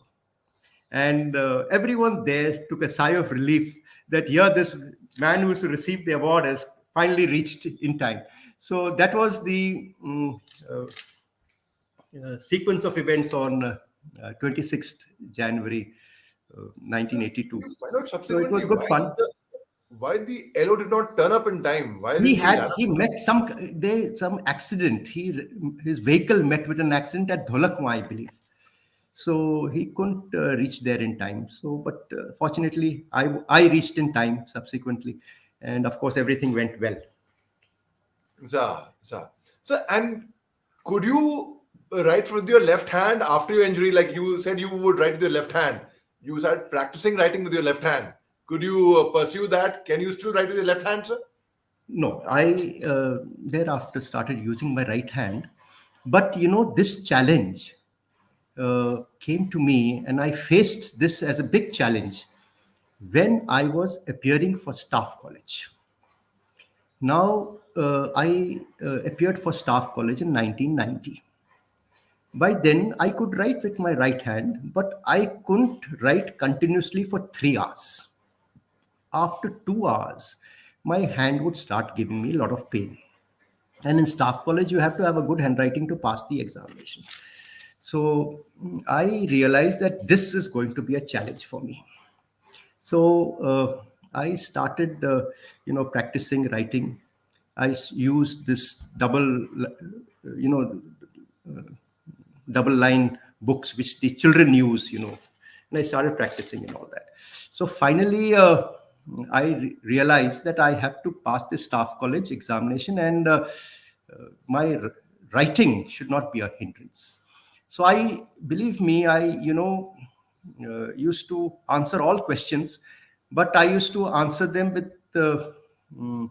And everyone there took a sigh of relief that this man who is to receive the award has finally reached in time. So that was the sequence of events on 26th January 1982. So it was good fun. Why the LO did not turn up in time? Why he met some accident. His vehicle met with an accident at Dholakwa, I believe. So he couldn't reach there in time. So, but fortunately, I reached in time subsequently, and of course, everything went well. So, and could you write with your left hand after your injury? Like you said, you would write with your left hand. You started practicing writing with your left hand. Could you pursue that? Can you still write with your left hand, sir? No, I thereafter started using my right hand. But this challenge came to me, and I faced this as a big challenge when I was appearing for Staff College. Now, I appeared for Staff College in 1990. By then, I could write with my right hand, but I couldn't write continuously for 3 hours. After 2 hours, my hand would start giving me a lot of pain. And in Staff College, you have to have a good handwriting to pass the examination. So I realized that this is going to be a challenge for me. So I started, practicing writing. I used this you know, double line books which the children use, and I started practicing and all that. So finally, I realized that I have to pass the staff college examination, and my writing should not be a hindrance. So I, believe me, I, used to answer all questions, but I used to answer them with mm,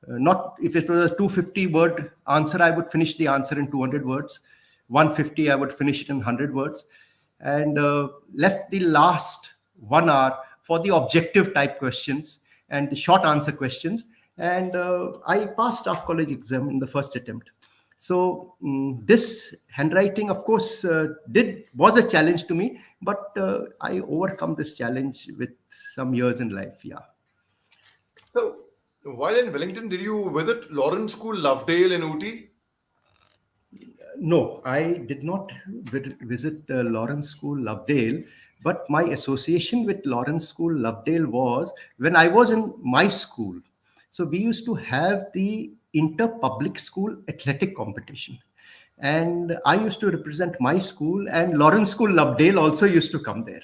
not, if it was a 250 word answer, I would finish the answer in 200 words. 150, I would finish it in 100 words, and left the last 1 hour for the objective type questions and the short answer questions. And I passed staff college exam in the first attempt. So this handwriting, of course, did was a challenge to me, but I overcome this challenge with some years in life. Yeah. So, while in Wellington, did you visit Lawrence School, Lovedale in Ooty? No, I did not visit Lawrence School, Lovedale, but my association with Lawrence School, Lovedale was when I was in my school. So we used to have the inter-public school athletic competition. And I used to represent my school, and Lawrence School, Lovedale also used to come there.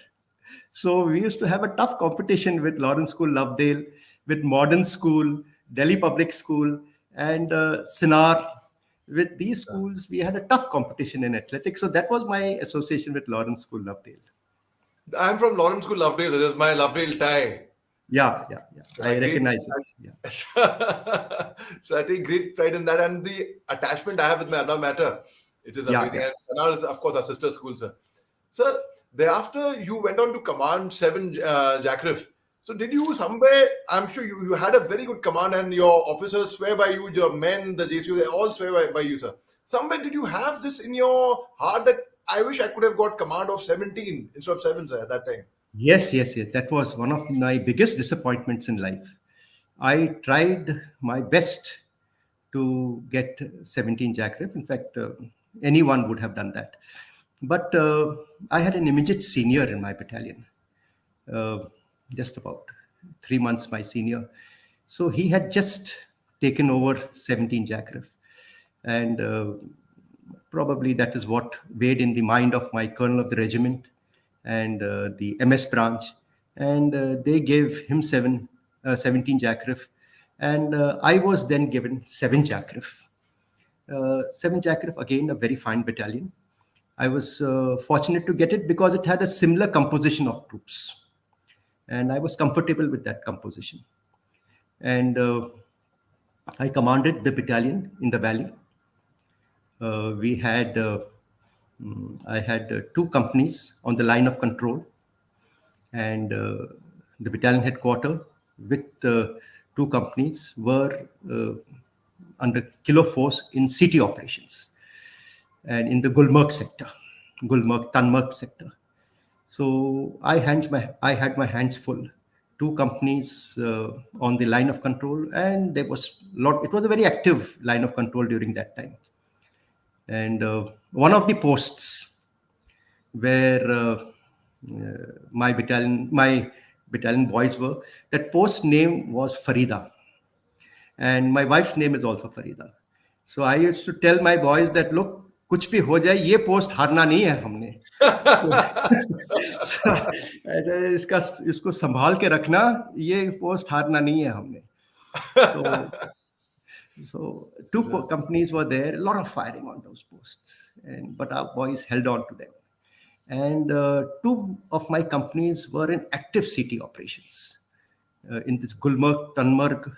So we used to have a tough competition with Lawrence School, Lovedale, with Modern School, Delhi Public School, and Sinar. With these schools, we had a tough competition in athletics. So that was my association with Lawrence School, Lovedale. I'm from Lawrence School, Lovedale. This is my Lovedale tie. Yeah, yeah, yeah. So I recognize it. Yeah. So I take great pride in that, and the attachment I have with my alma mater, it is Yeah, amazing. yeah. And Sanal is, of course, our sister school, sir. So thereafter, you went on to command 7 Jackrif. So did you somewhere? I'm sure you had a very good command, and your officers swear by you. Your men, the JCU, they all swear by you, sir. Somewhere did you have this in your heart that I wish I could have got command of 17 instead of 7, sir, at that time? Yes, yes, yes. That was one of my biggest disappointments in life. I tried my best to get 17 Jackrif. In fact, anyone would have done that. But I had an immediate senior in my battalion, uh, just about 3 months my senior. So he had just taken over 17 Jackrif. And probably that is what weighed in the mind of my colonel of the regiment and the MS branch. And they gave him 17 Jackrif. And I was then given 7 Jackrif. 7 Jackrif, again, a very fine battalion. I was fortunate to get it because it had a similar composition of troops. And I was comfortable with that composition. And I commanded the battalion in the valley. We had, I had 2 companies on the line of control, and the battalion headquarters with 2 companies were under kilo force in city operations and in the Gulmarg sector, Gulmarg, Tanmarg sector. So I had my hands full. 2 companies on the line of control, and there was lot. It was a very active line of control during that time. And one of the posts where my battalion boys were, that post name was Farida, and my wife's name is also Farida. So I used to tell my boys that, look, कुछ भी हो जाए, ये post हारना नहीं है हमने. ऐसा इसको संभाल के रखना, ये पोस्ट हारना नहीं है हमने. So 2 companies were there, a lot of firing on those posts, but our boys held on to them. And 2 of my companies were in active city operations in this Gulmarg, Tanmarg,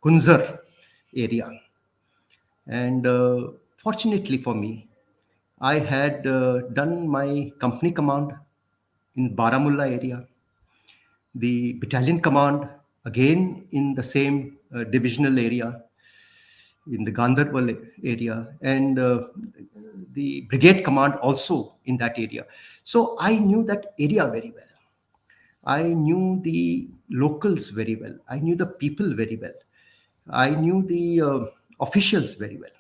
Kunzar area. And fortunately for me, I had done my company command in Baramulla area, the battalion command again in the same divisional area in the Gandharbal area, and the brigade command also in that area. So I knew that area very well. I knew the locals very well. I knew the people very well. I knew the officials very well.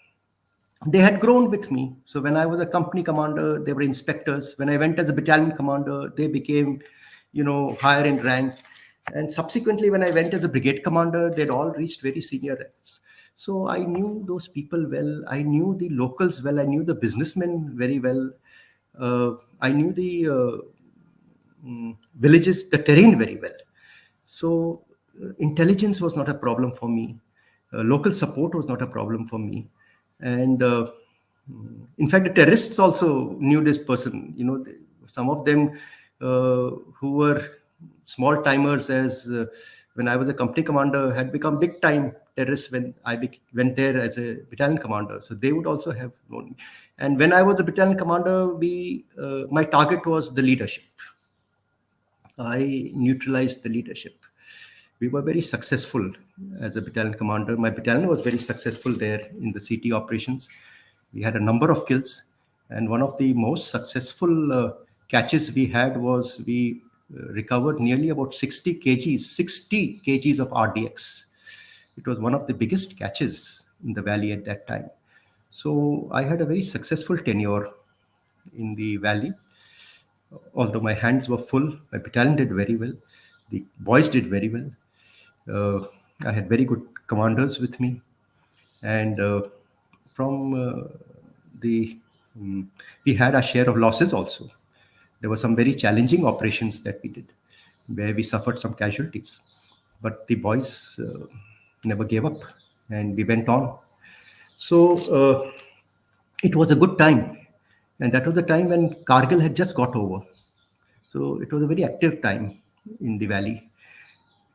they had grown with me. So when I was a company commander, they were inspectors. When I went as a battalion commander, they became, higher in rank. And subsequently, when I went as a brigade commander, they'd all reached very senior ranks. So I knew those people well. I knew the locals well. I knew the businessmen very well. I knew the villages, the terrain very well. So intelligence was not a problem for me. Local support was not a problem for me. And in fact, the terrorists also knew this person. Some of them who were small timers, as when I was a company commander, had become big time terrorists when went there as a battalion commander. So they would also have known me. And when I was a battalion commander, my target was the leadership. I neutralized the leadership. We were very successful as a battalion commander. My battalion was very successful there in the CT operations. We had a number of kills, and one of the most successful catches we had was we recovered nearly about 60 kgs of RDX. It was one of the biggest catches in the valley at that time. So I had a very successful tenure in the valley. Although my hands were full, my battalion did very well. The boys did very well. I had very good commanders with me, and from the we had our share of losses also. There were some very challenging operations that we did, where we suffered some casualties, but the boys never gave up, and we went on. So it was a good time, and that was the time when Kargil had just got over. So it was a very active time in the valley,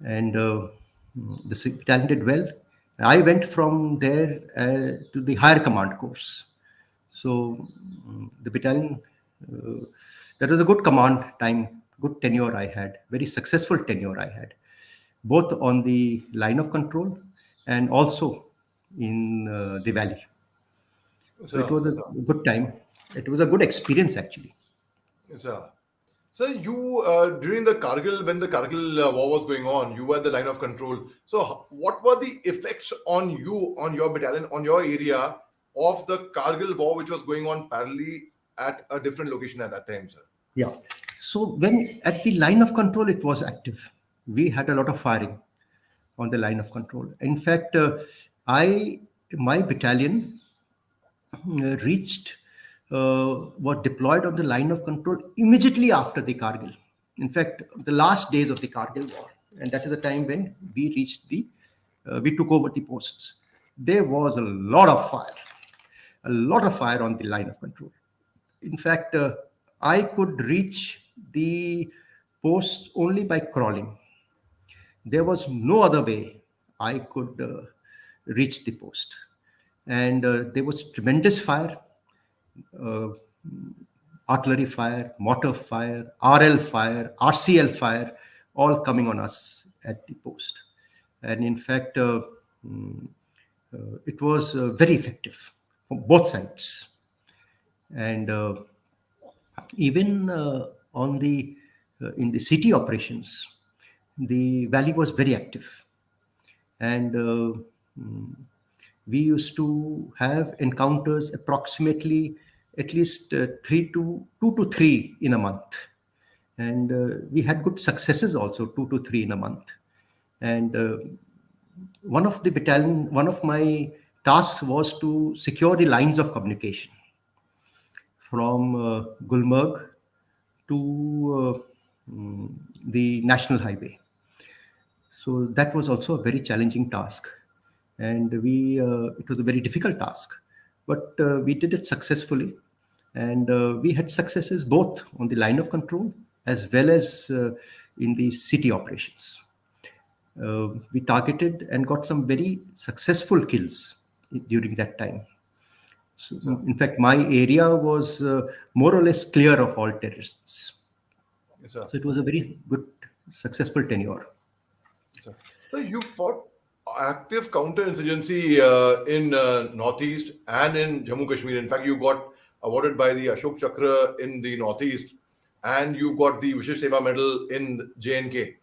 and the battalion did well. I went from there to the higher command course. So the battalion, that was a good command time, good tenure I had, very successful tenure I had, both on the line of control and also in the valley. So it So, was a good time. It was a good experience actually. so, so you during the Kargil, when the Kargil war was going on, you were the line of control. So, what were the effects on you, on your battalion, on your area of the Kargil war, which was going on parallelly at a different location at that time, sir? Yeah. So when at the line of control, it was active. We had a lot of firing on the line of control. In fact, I my battalion reached were deployed on the line of control immediately after the Kargil. In fact, the last days of the Kargil war, and that is the time when we took over the posts. There was a lot of fire on the line of control. In fact, I could reach the posts only by crawling. There was no other way I could reach the post. And there was tremendous fire, uh, artillery fire, mortar fire, RL fire, RCL fire, all coming on us at the post. And in fact, it was very effective from both sides. And even on the in the city operations, the valley was very active, and we used to have encounters approximately at least two to three in a month, and we had good successes also, 2 to 3 in a month. And one of my tasks was to secure the lines of communication from Gulmarg to the national highway. So that was also a very challenging task, and it was a very difficult task, but we did it successfully, and we had successes both on the line of control as well as in the city operations. We targeted and got some very successful kills during that time. So, in fact, my area was more or less clear of all terrorists. Yes, sir. So it was a very good, successful tenure. Sir. So you fought active counterinsurgency in Northeast and in Jammu Kashmir. In fact, you got awarded by the Ashok Chakra in the Northeast, and you got the Vishesh Seva Medal in J&K.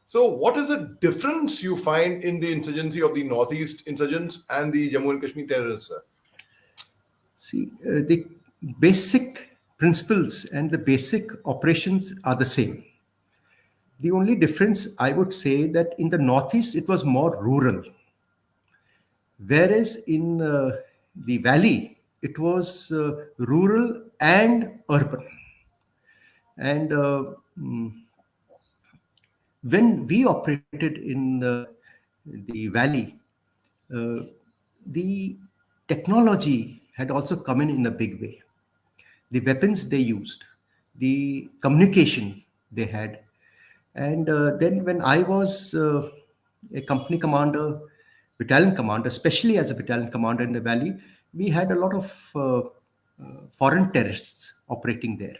So, what is the difference you find in the insurgency of the Northeast insurgents and the Jammu and Kashmir terrorists, sir? See, the basic principles and the basic operations are the same. The only difference, I would say, that in the Northeast it was more rural, whereas in the valley it was rural and urban. And when we operated in the valley, uh, the technology had also come in a big way. The weapons they used, the communications they had. And then when I was a company commander, battalion commander, especially as a battalion commander in the valley, we had a lot of foreign terrorists operating there.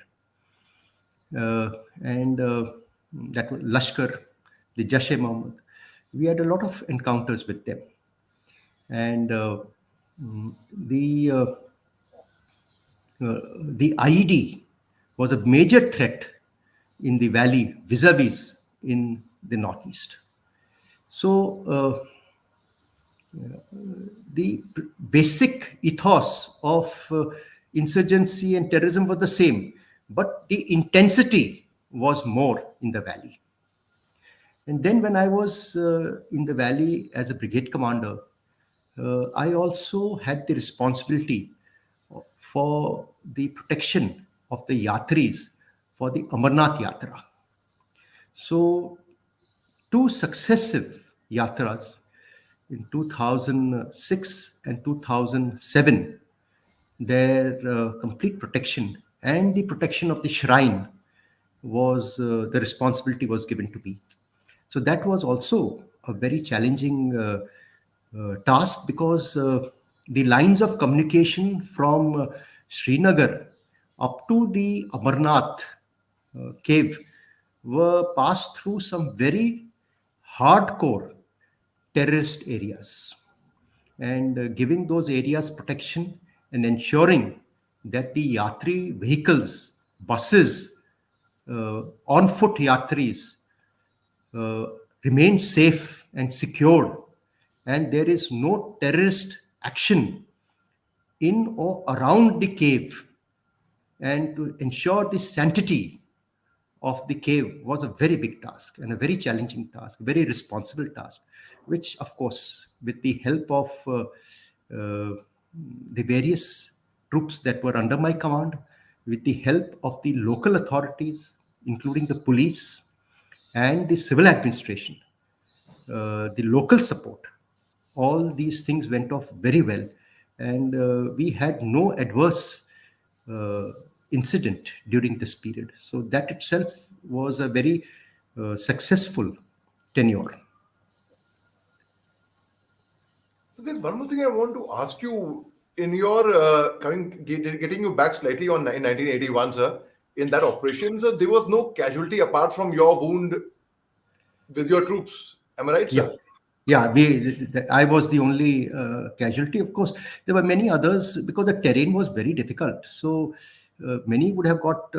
And that was Lashkar, the Jashe Mohammed. We had a lot of encounters with them. And the IED was a major threat in the valley vis-a-vis in the northeast. So the basic ethos of insurgency and terrorism was the same, but the intensity was more in the valley. And then when I was in the valley as a brigade commander, I also had the responsibility for the protection of the yatris for the Amarnath Yatra. So, two successive yatras in 2006 and 2007, their complete protection and the protection of the shrine was the responsibility was given to me. So that was also a very challenging task because the lines of communication from Srinagar up to the Amarnath cave were passed through some very hardcore terrorist areas. And giving those areas protection and ensuring that the yatri vehicles, buses, on foot yatris uh, remain safe and secured, and there is no terrorist action in or around the cave, and to ensure the sanctity of the cave was a very big task and a very challenging task, very responsible task, which, of course, with the help of the various troops that were under my command, with the help of the local authorities, including the police and the civil administration, the local support, all these things went off very well. And we had no adverse uh, incident during this period. So that itself was a very successful tenure. So there's one more thing I want to ask you. In your getting you back slightly on in 1981, sir, in that operation, sir, there was no casualty apart from your wound with your troops. Am I right, Yeah. sir? Yeah, I was the only casualty. Of course, there were many others because the terrain was very difficult. So many would have got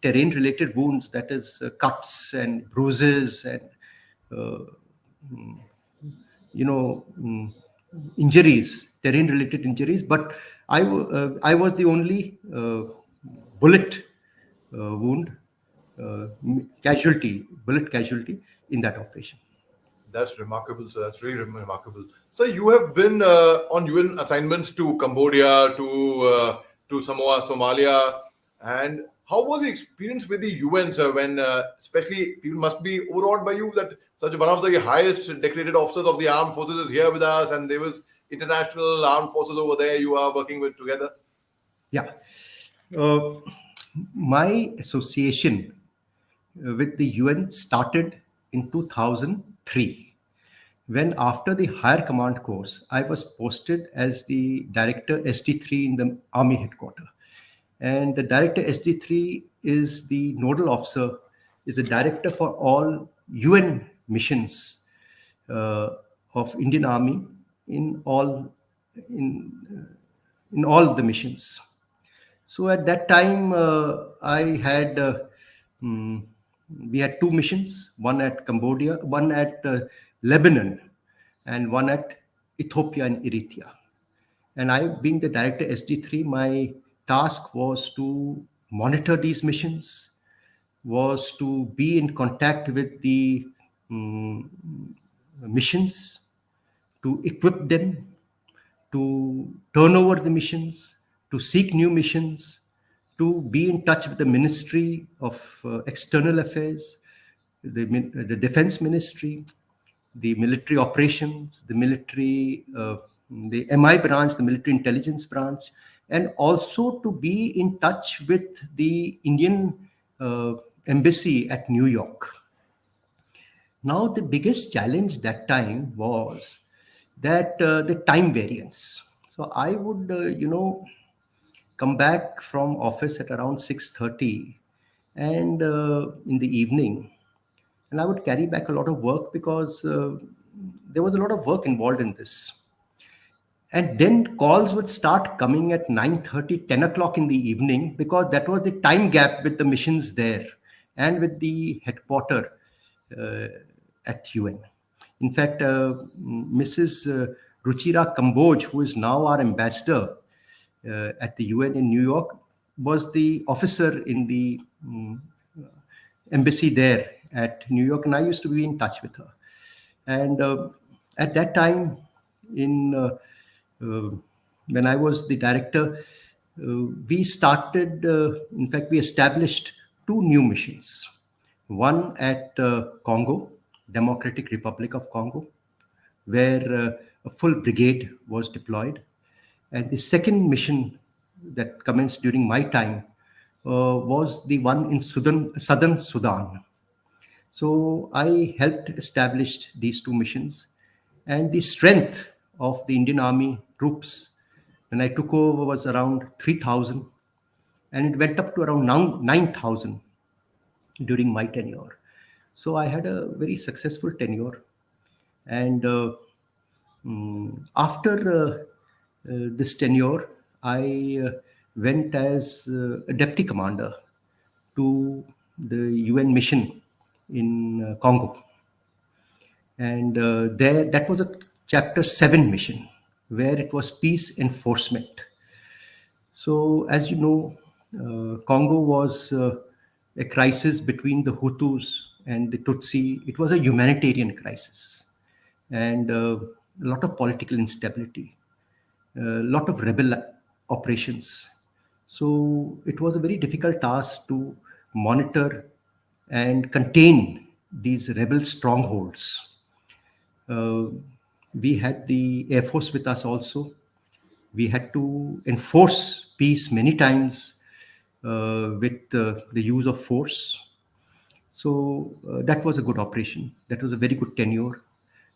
terrain-related wounds, that is, cuts and bruises and uh, you know injuries, terrain-related injuries. But I was the only bullet wound casualty, bullet casualty in that operation. That's remarkable, sir. That's really remarkable. So you have been on UN assignments to Cambodia, to Samoa, Somalia, and how was the experience with the UN, sir? When especially people must be overawed by you that such one of the highest decorated officers of the armed forces is here with us, and there was international armed forces over there you are working with together. Yeah. Uh, my association with the UN started in 2003, when, after the higher command course, I was posted as the director SD3 in the army headquarters. And the director SD3 is the nodal officer, is the director for all UN missions uh, of Indian Army in in in all the missions. So at that time, I had mm, we had two missions: one at Cambodia, one at Lebanon, and one at Ethiopia and Eritrea. And I, being the director SD3, my task was to monitor these missions, was to be in contact with the mm, missions, to equip them, to turn over the missions, to seek new missions, to be in touch with the Ministry of External Affairs, the Defense Ministry, the military operations, the MI branch, the military intelligence branch, and also to be in touch with the Indian uh, embassy at New York. Now, the biggest challenge that time was that the time variance. So I would, come back from office at around 6:30, and in the evening, and I would carry back a lot of work because there was a lot of work involved in this. And then calls would start coming at 9:30, 10 o'clock in the evening, because that was the time gap with the missions there and with the headquarter uh, at UN. In fact, Mrs. Ruchira Kamboj, who is now our ambassador at the UN in New York, was the officer in the embassy there at New York, and I used to be in touch with her. And at that time, in uh, when I was the director, we started. In fact, we established two new missions. One at Congo, Democratic Republic of Congo, where a full brigade was deployed, and the second mission that commenced during my time was the one in southern Sudan. So I helped establish these two missions, and the strength of the Indian Army troops when I took over was around 3,000, and it went up to around 9,000 during my tenure. So I had a very successful tenure, and after this tenure, I went as a deputy commander to the UN mission in Congo. And there, that was a Chapter 7 mission, where it was peace enforcement. So, as you know, Congo was a crisis between the Hutus and the Tutsi. It was a humanitarian crisis, and a lot of political instability, a lot of rebel operations. So it was a very difficult task to monitor and contain these rebel strongholds. Uh, we had the Air Force with us also. We had to enforce peace many times with the use of force. So that was a good operation. That was a very good tenure.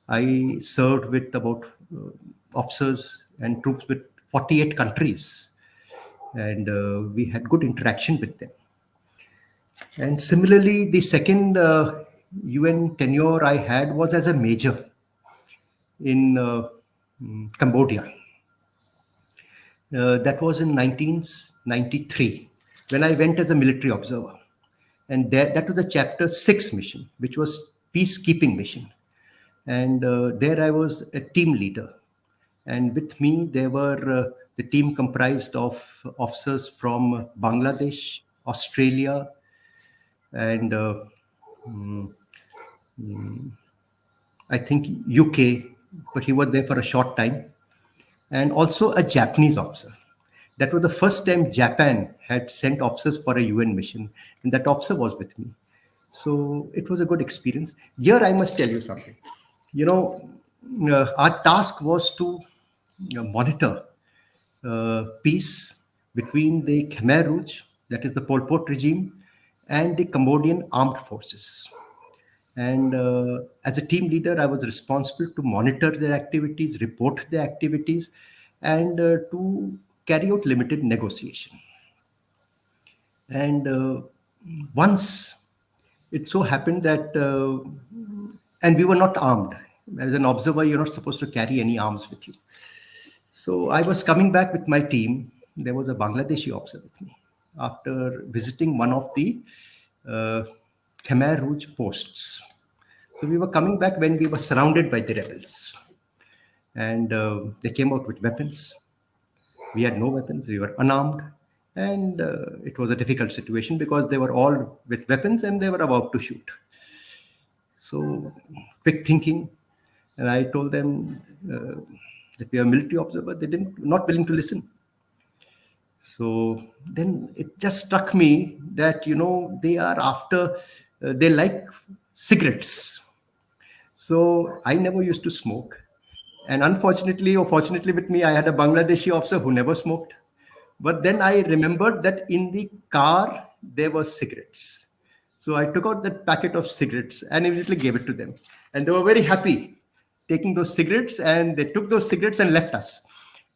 I served with about officers and troops with 48 countries, and we had good interaction with them. And similarly, the second UN tenure I had was as a major in Cambodia. That was in 1993 when I went as a military observer. And that was a Chapter 6 mission, which was peacekeeping mission. And there I was a team leader. And with me, there were the team comprised of officers from Bangladesh, Australia, and I think UK, but he was there for a short time, and also a Japanese officer. That was the first time Japan had sent officers for a UN mission, and that officer was with me. So it was a good experience. Here, I must tell you something. You know, our task was to monitor peace between the Khmer Rouge, that is the Pol Pot regime, and the Cambodian armed forces. And as a team leader, I was responsible to monitor their activities, report their activities, and to carry out limited negotiation. And once it so happened that, and we were not armed. As an observer, you're not supposed to carry any arms with you. So I was coming back with my team. There was a Bangladeshi officer with me after visiting one of the uh, Khmer Rouge posts. So we were coming back when we were surrounded by the rebels, and they came out with weapons. We had no weapons, we were unarmed, and it was a difficult situation because they were all with weapons and they were about to shoot. So, quick thinking, and I told them that we are military observer. They didn't, not willing to listen. So then it just struck me that they are after, they like cigarettes. So I never used to smoke, and unfortunately or fortunately with me, I had a Bangladeshi officer who never smoked. But then I remembered that in the car there were cigarettes. So I took out that packet of cigarettes and immediately gave it to them. And they were very happy taking those cigarettes, and they took those cigarettes and left us.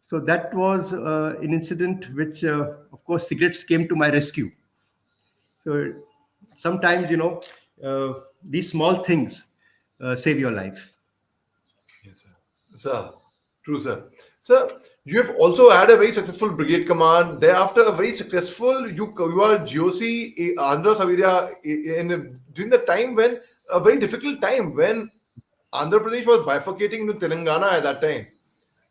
So that was an incident which, of course, cigarettes came to my rescue. So sometimes, these small things save your life. Yes, sir. Sir, true, sir. Sir, you have also had a very successful brigade command. Thereafter, a very successful, you are GOC, Andhra Saveria, during the time when, a very difficult time when Andhra Pradesh was bifurcating into Telangana at that time.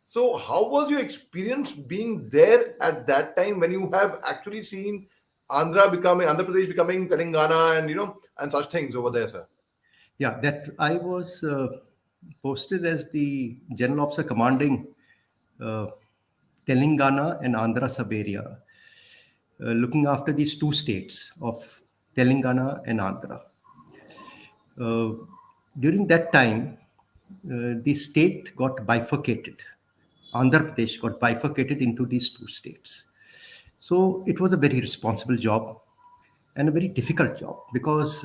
So, how was your experience being there at that time when you have actually seen Andhra Pradesh becoming Telangana, and and such things over there, sir? Yeah, that I was posted as the general officer commanding uh, Telangana and Andhra Saberia, looking after these two states of Telangana and Andhra. Uh, During that time, the state got bifurcated. Andhra Pradesh got bifurcated into these two states. So it was a very responsible job and a very difficult job because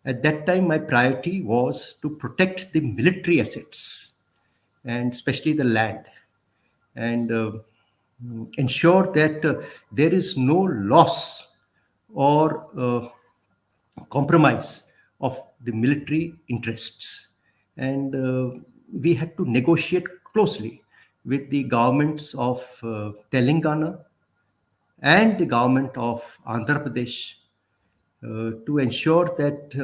at that time my priority was to protect the military assets and especially the land, and ensure that there is no loss or compromise of the military interests. And we had to negotiate closely with the governments of Telangana and the government of Andhra Pradesh to ensure that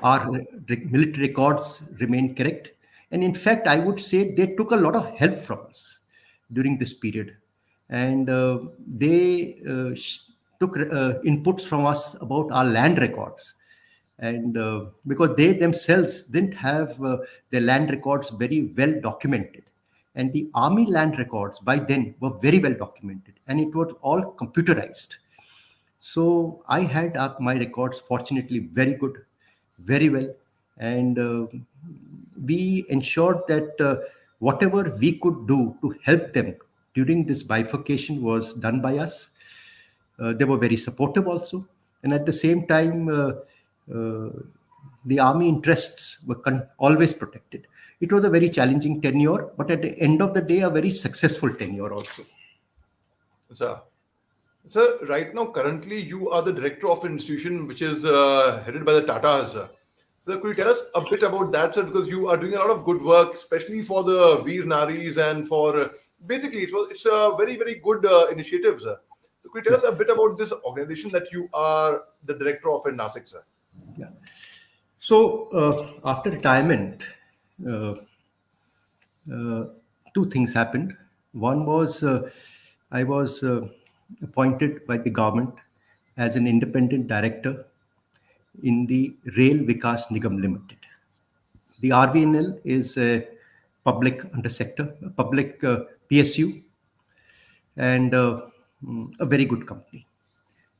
our military records remain correct. And in fact, I would say they took a lot of help from us during this period. And they took inputs from us about our land records. And because they themselves didn't have their land records very well documented. And the army land records by then were very well documented, and it was all computerized. So I had my records fortunately very good, very well, and we ensured that whatever we could do to help them during this bifurcation was done by us. They were very supportive also, and at the same time, uh, the army interests were always protected. It was a very challenging tenure, but at the end of the day, a very successful tenure also. Sir. Sir, right now, currently, you are the director of an institution which is headed by the Tatas. Sir, could you tell us a bit about that, sir? Because you are doing a lot of good work, especially for the Veer Naris and for basically, it's a very, very good initiative, sir. So, could you tell Yeah, us a bit about this organization that you are the director of in Nasik, sir? yeah. So after retirement, uh, uh, two things happened. One was I was appointed by the government as an independent director in the Rail Vikas Nigam Limited. The RVNL is a public undersector, a public PSU, and a very good company.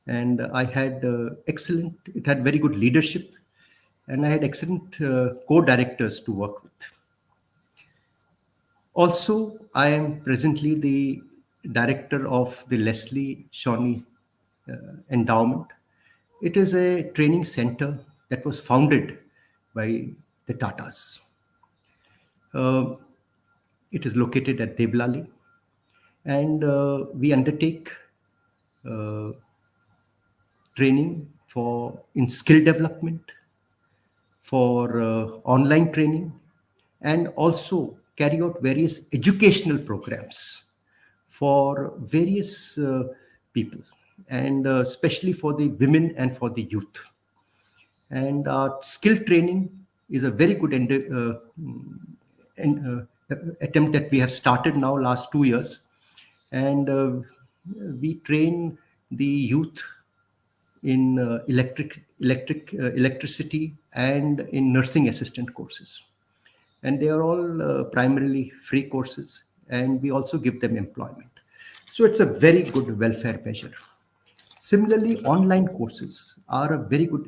And I had excellent, it had very good leadership, and I had excellent co-directors to work with. Also, I am presently the director of the Leslie Shawnee Endowment. It is a training center that was founded by the Tatas. Uh, it is located at Deblali, and we undertake uh, training for in skill development, for online training, and also carry out various educational programs for various people, and especially for the women and for the youth. And skill training is a very good attempt that we have started now last 2 years, and we train the youth in electricity and in nursing assistant courses, and they are all primarily free courses, and we also give them employment. So it's a very good welfare measure. Similarly, online courses are a very good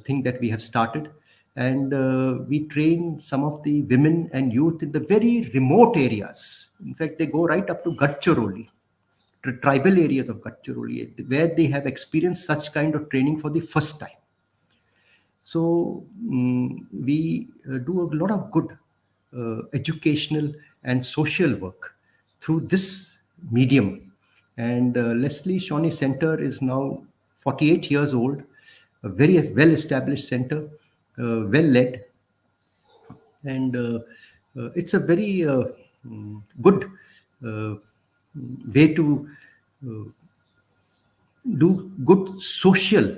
thing that we have started, and we train some of the women and youth in the very remote areas. In fact, they go right up to Gadchiroli, tribal areas of Gadchiroli, where they have experienced such kind of training for the first time. So we do a lot of good educational and social work through this medium. And Leslie Shawnee Center is now 48 years old, a very well established center, well led, and it's a very good uh, way to do good social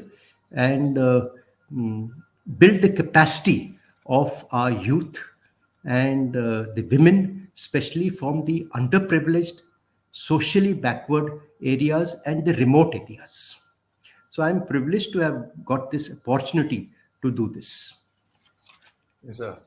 and build the capacity of our youth and the women, especially from the underprivileged, socially backward areas and the remote areas. So I'm privileged to have got this opportunity to do this. Yes, sir.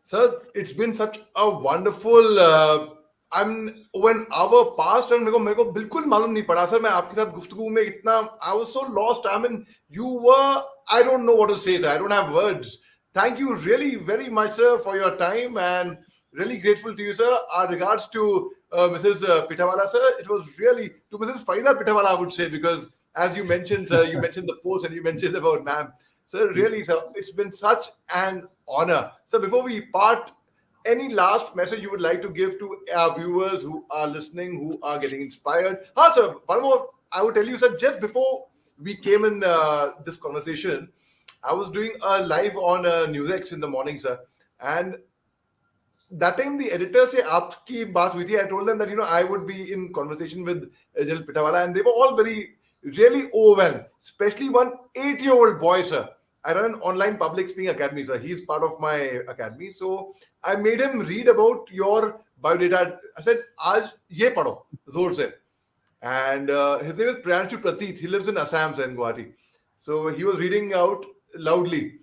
Sir, it's been such a wonderful. I'm when hour passed and मेरे को बिल्कुल मालूम नहीं पड़ा sir. मैं आपके साथ गुफ्तगू में इतना I was so lost. I mean, you were. I don't know what to say, sir. I don't have words. Thank you really very much, sir, for your time, and really grateful to you, sir. Our regards to Mrs. Pithawalla, sir. It was really to Mrs. Farida Pithawalla, I would say, because as you mentioned, sir, you mentioned the post and you mentioned about ma'am. Sir, really, sir, it's been such an honor. So before we part, any last message you would like to give to our viewers who are listening, who are getting inspired? Sir, one more. I would tell you, sir, just before we came in this conversation, I was doing a live on NewsX in the morning, sir. And that time the editor say aapki baat hui thi. I told them that I would be in conversation with General Pithawalla, and they were all very really overwhelmed, especially one 8-year-old boy, sir. I run an online public speaking academy, sir. He's part of my academy. So I made him read about your biodata. I said, Aaj ye padho, zor se. And his name is Priyanshu Prateet. He lives in Assam, sir, in Guwahati. So he was reading out loudly.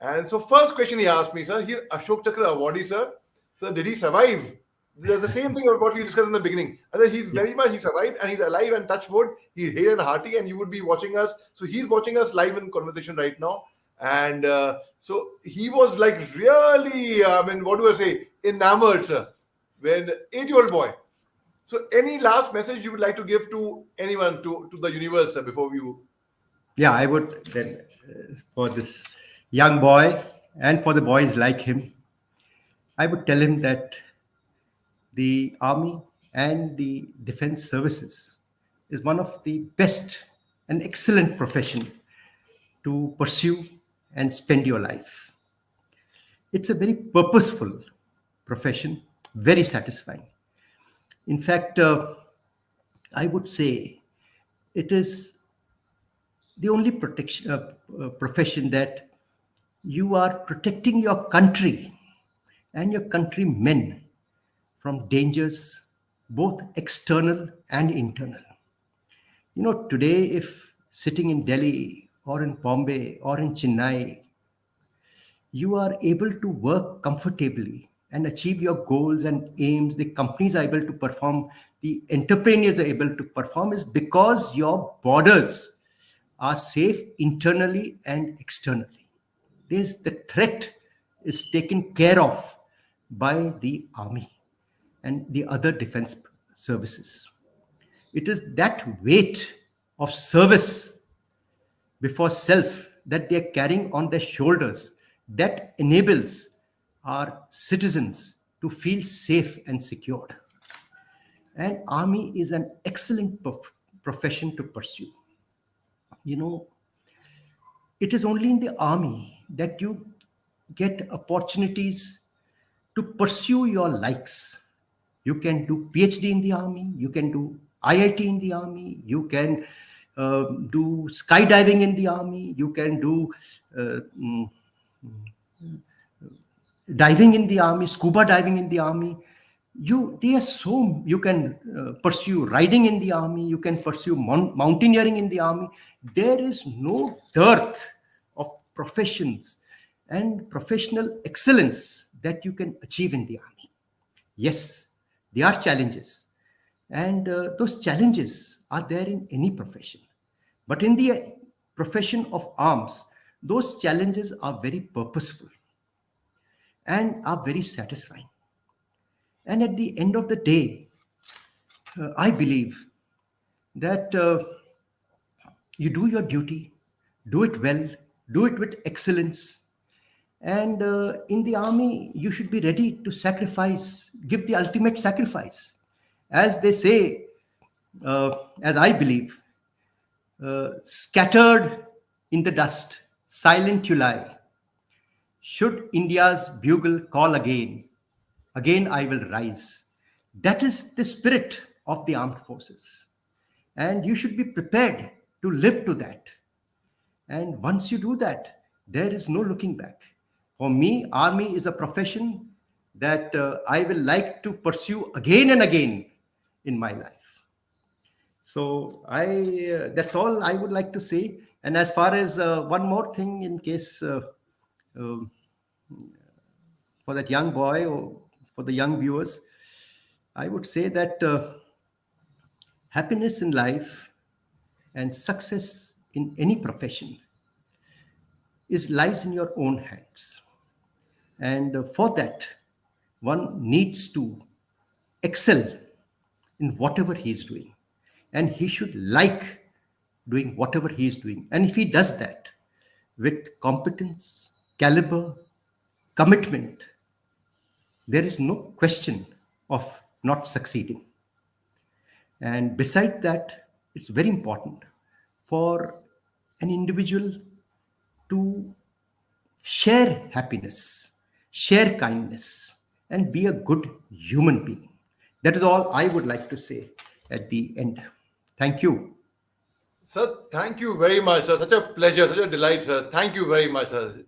And so first question he asked me, sir, he's Ashok Chakra awardee, sir. Sir, did he survive? There's the same thing about what we discussed in the beginning. I said he's very much, he survived and he's alive and touch wood. He's here and hearty and you would be watching us. So he's watching us live in conversation right now. And so he was like really, I mean, what do I say, enamored, sir, when 8-year-old boy. So any last message you would like to give to anyone, to the universe, sir, before you? Yeah, I would then, for this young boy and for the boys like him, I would tell him that the army and the defense services is one of the best and excellent profession to pursue and spend your life. It's a very purposeful profession, very satisfying. In fact, I would say it is the only profession that you are protecting your country and your countrymen from dangers, both external and internal. Today, if sitting in Delhi or in Bombay or in Chennai, you are able to work comfortably and achieve your goals and aims, the companies are able to perform, the entrepreneurs are able to perform, is because your borders are safe internally and externally. The threat is taken care of by the army and the other defense services. It is that weight of service before self that they are carrying on their shoulders that enables our citizens to feel safe and secured. And army is an excellent profession to pursue. It is only in the army that you get opportunities to pursue your likes. You can do PhD in the army, you can do IIT in the army, you can do skydiving in the army, you can do diving in the army, scuba diving in the army. You can pursue riding in the army. You can pursue mountaineering in the army. There is no dearth of professions and professional excellence that you can achieve in the army. Yes, there are challenges, and those challenges are there in any profession. But in the profession of arms, those challenges are very purposeful and are very satisfying. And at the end of the day, I believe that you do your duty, do it well, do it with excellence. And in the army, you should be ready to sacrifice, give the ultimate sacrifice. As they say, as I believe, scattered in the dust, silent you lie. Should India's bugle call again, again I will rise. That is the spirit of the armed forces. And you should be prepared to live to that. And once you do that, there is no looking back. For me, army is a profession that I will like to pursue again and again in my life. So that's all I would like to say. And as far as one more thing, in case uh, for that young boy or for the young viewers, I would say that happiness in life and success in any profession lies in your own hands. And for that, one needs to excel in whatever he is doing. And he should like doing whatever he is doing. And if he does that with competence, caliber, commitment, there is no question of not succeeding. And beside that, it's very important for an individual to share happiness, share kindness, and be a good human being. That is all I would like to say at the end. Thank you. Sir, thank you very much, sir. Such a pleasure, such a delight, sir. Thank you very much, sir.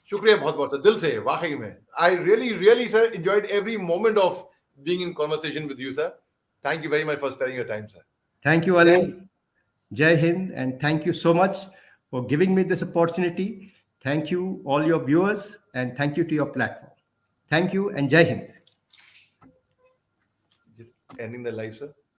शुक्रिया बहुत बहुत sir, दिल से वाकई में. I really sir enjoyed every moment of being in conversation with you, sir. Thank you very much for sparing your time, sir. Thank you, Ali. Jai Hind, and thank you so much for giving me this opportunity. Thank you, all your viewers, and thank you to your platform. Thank you, and Jai Hind. Just ending the live, sir.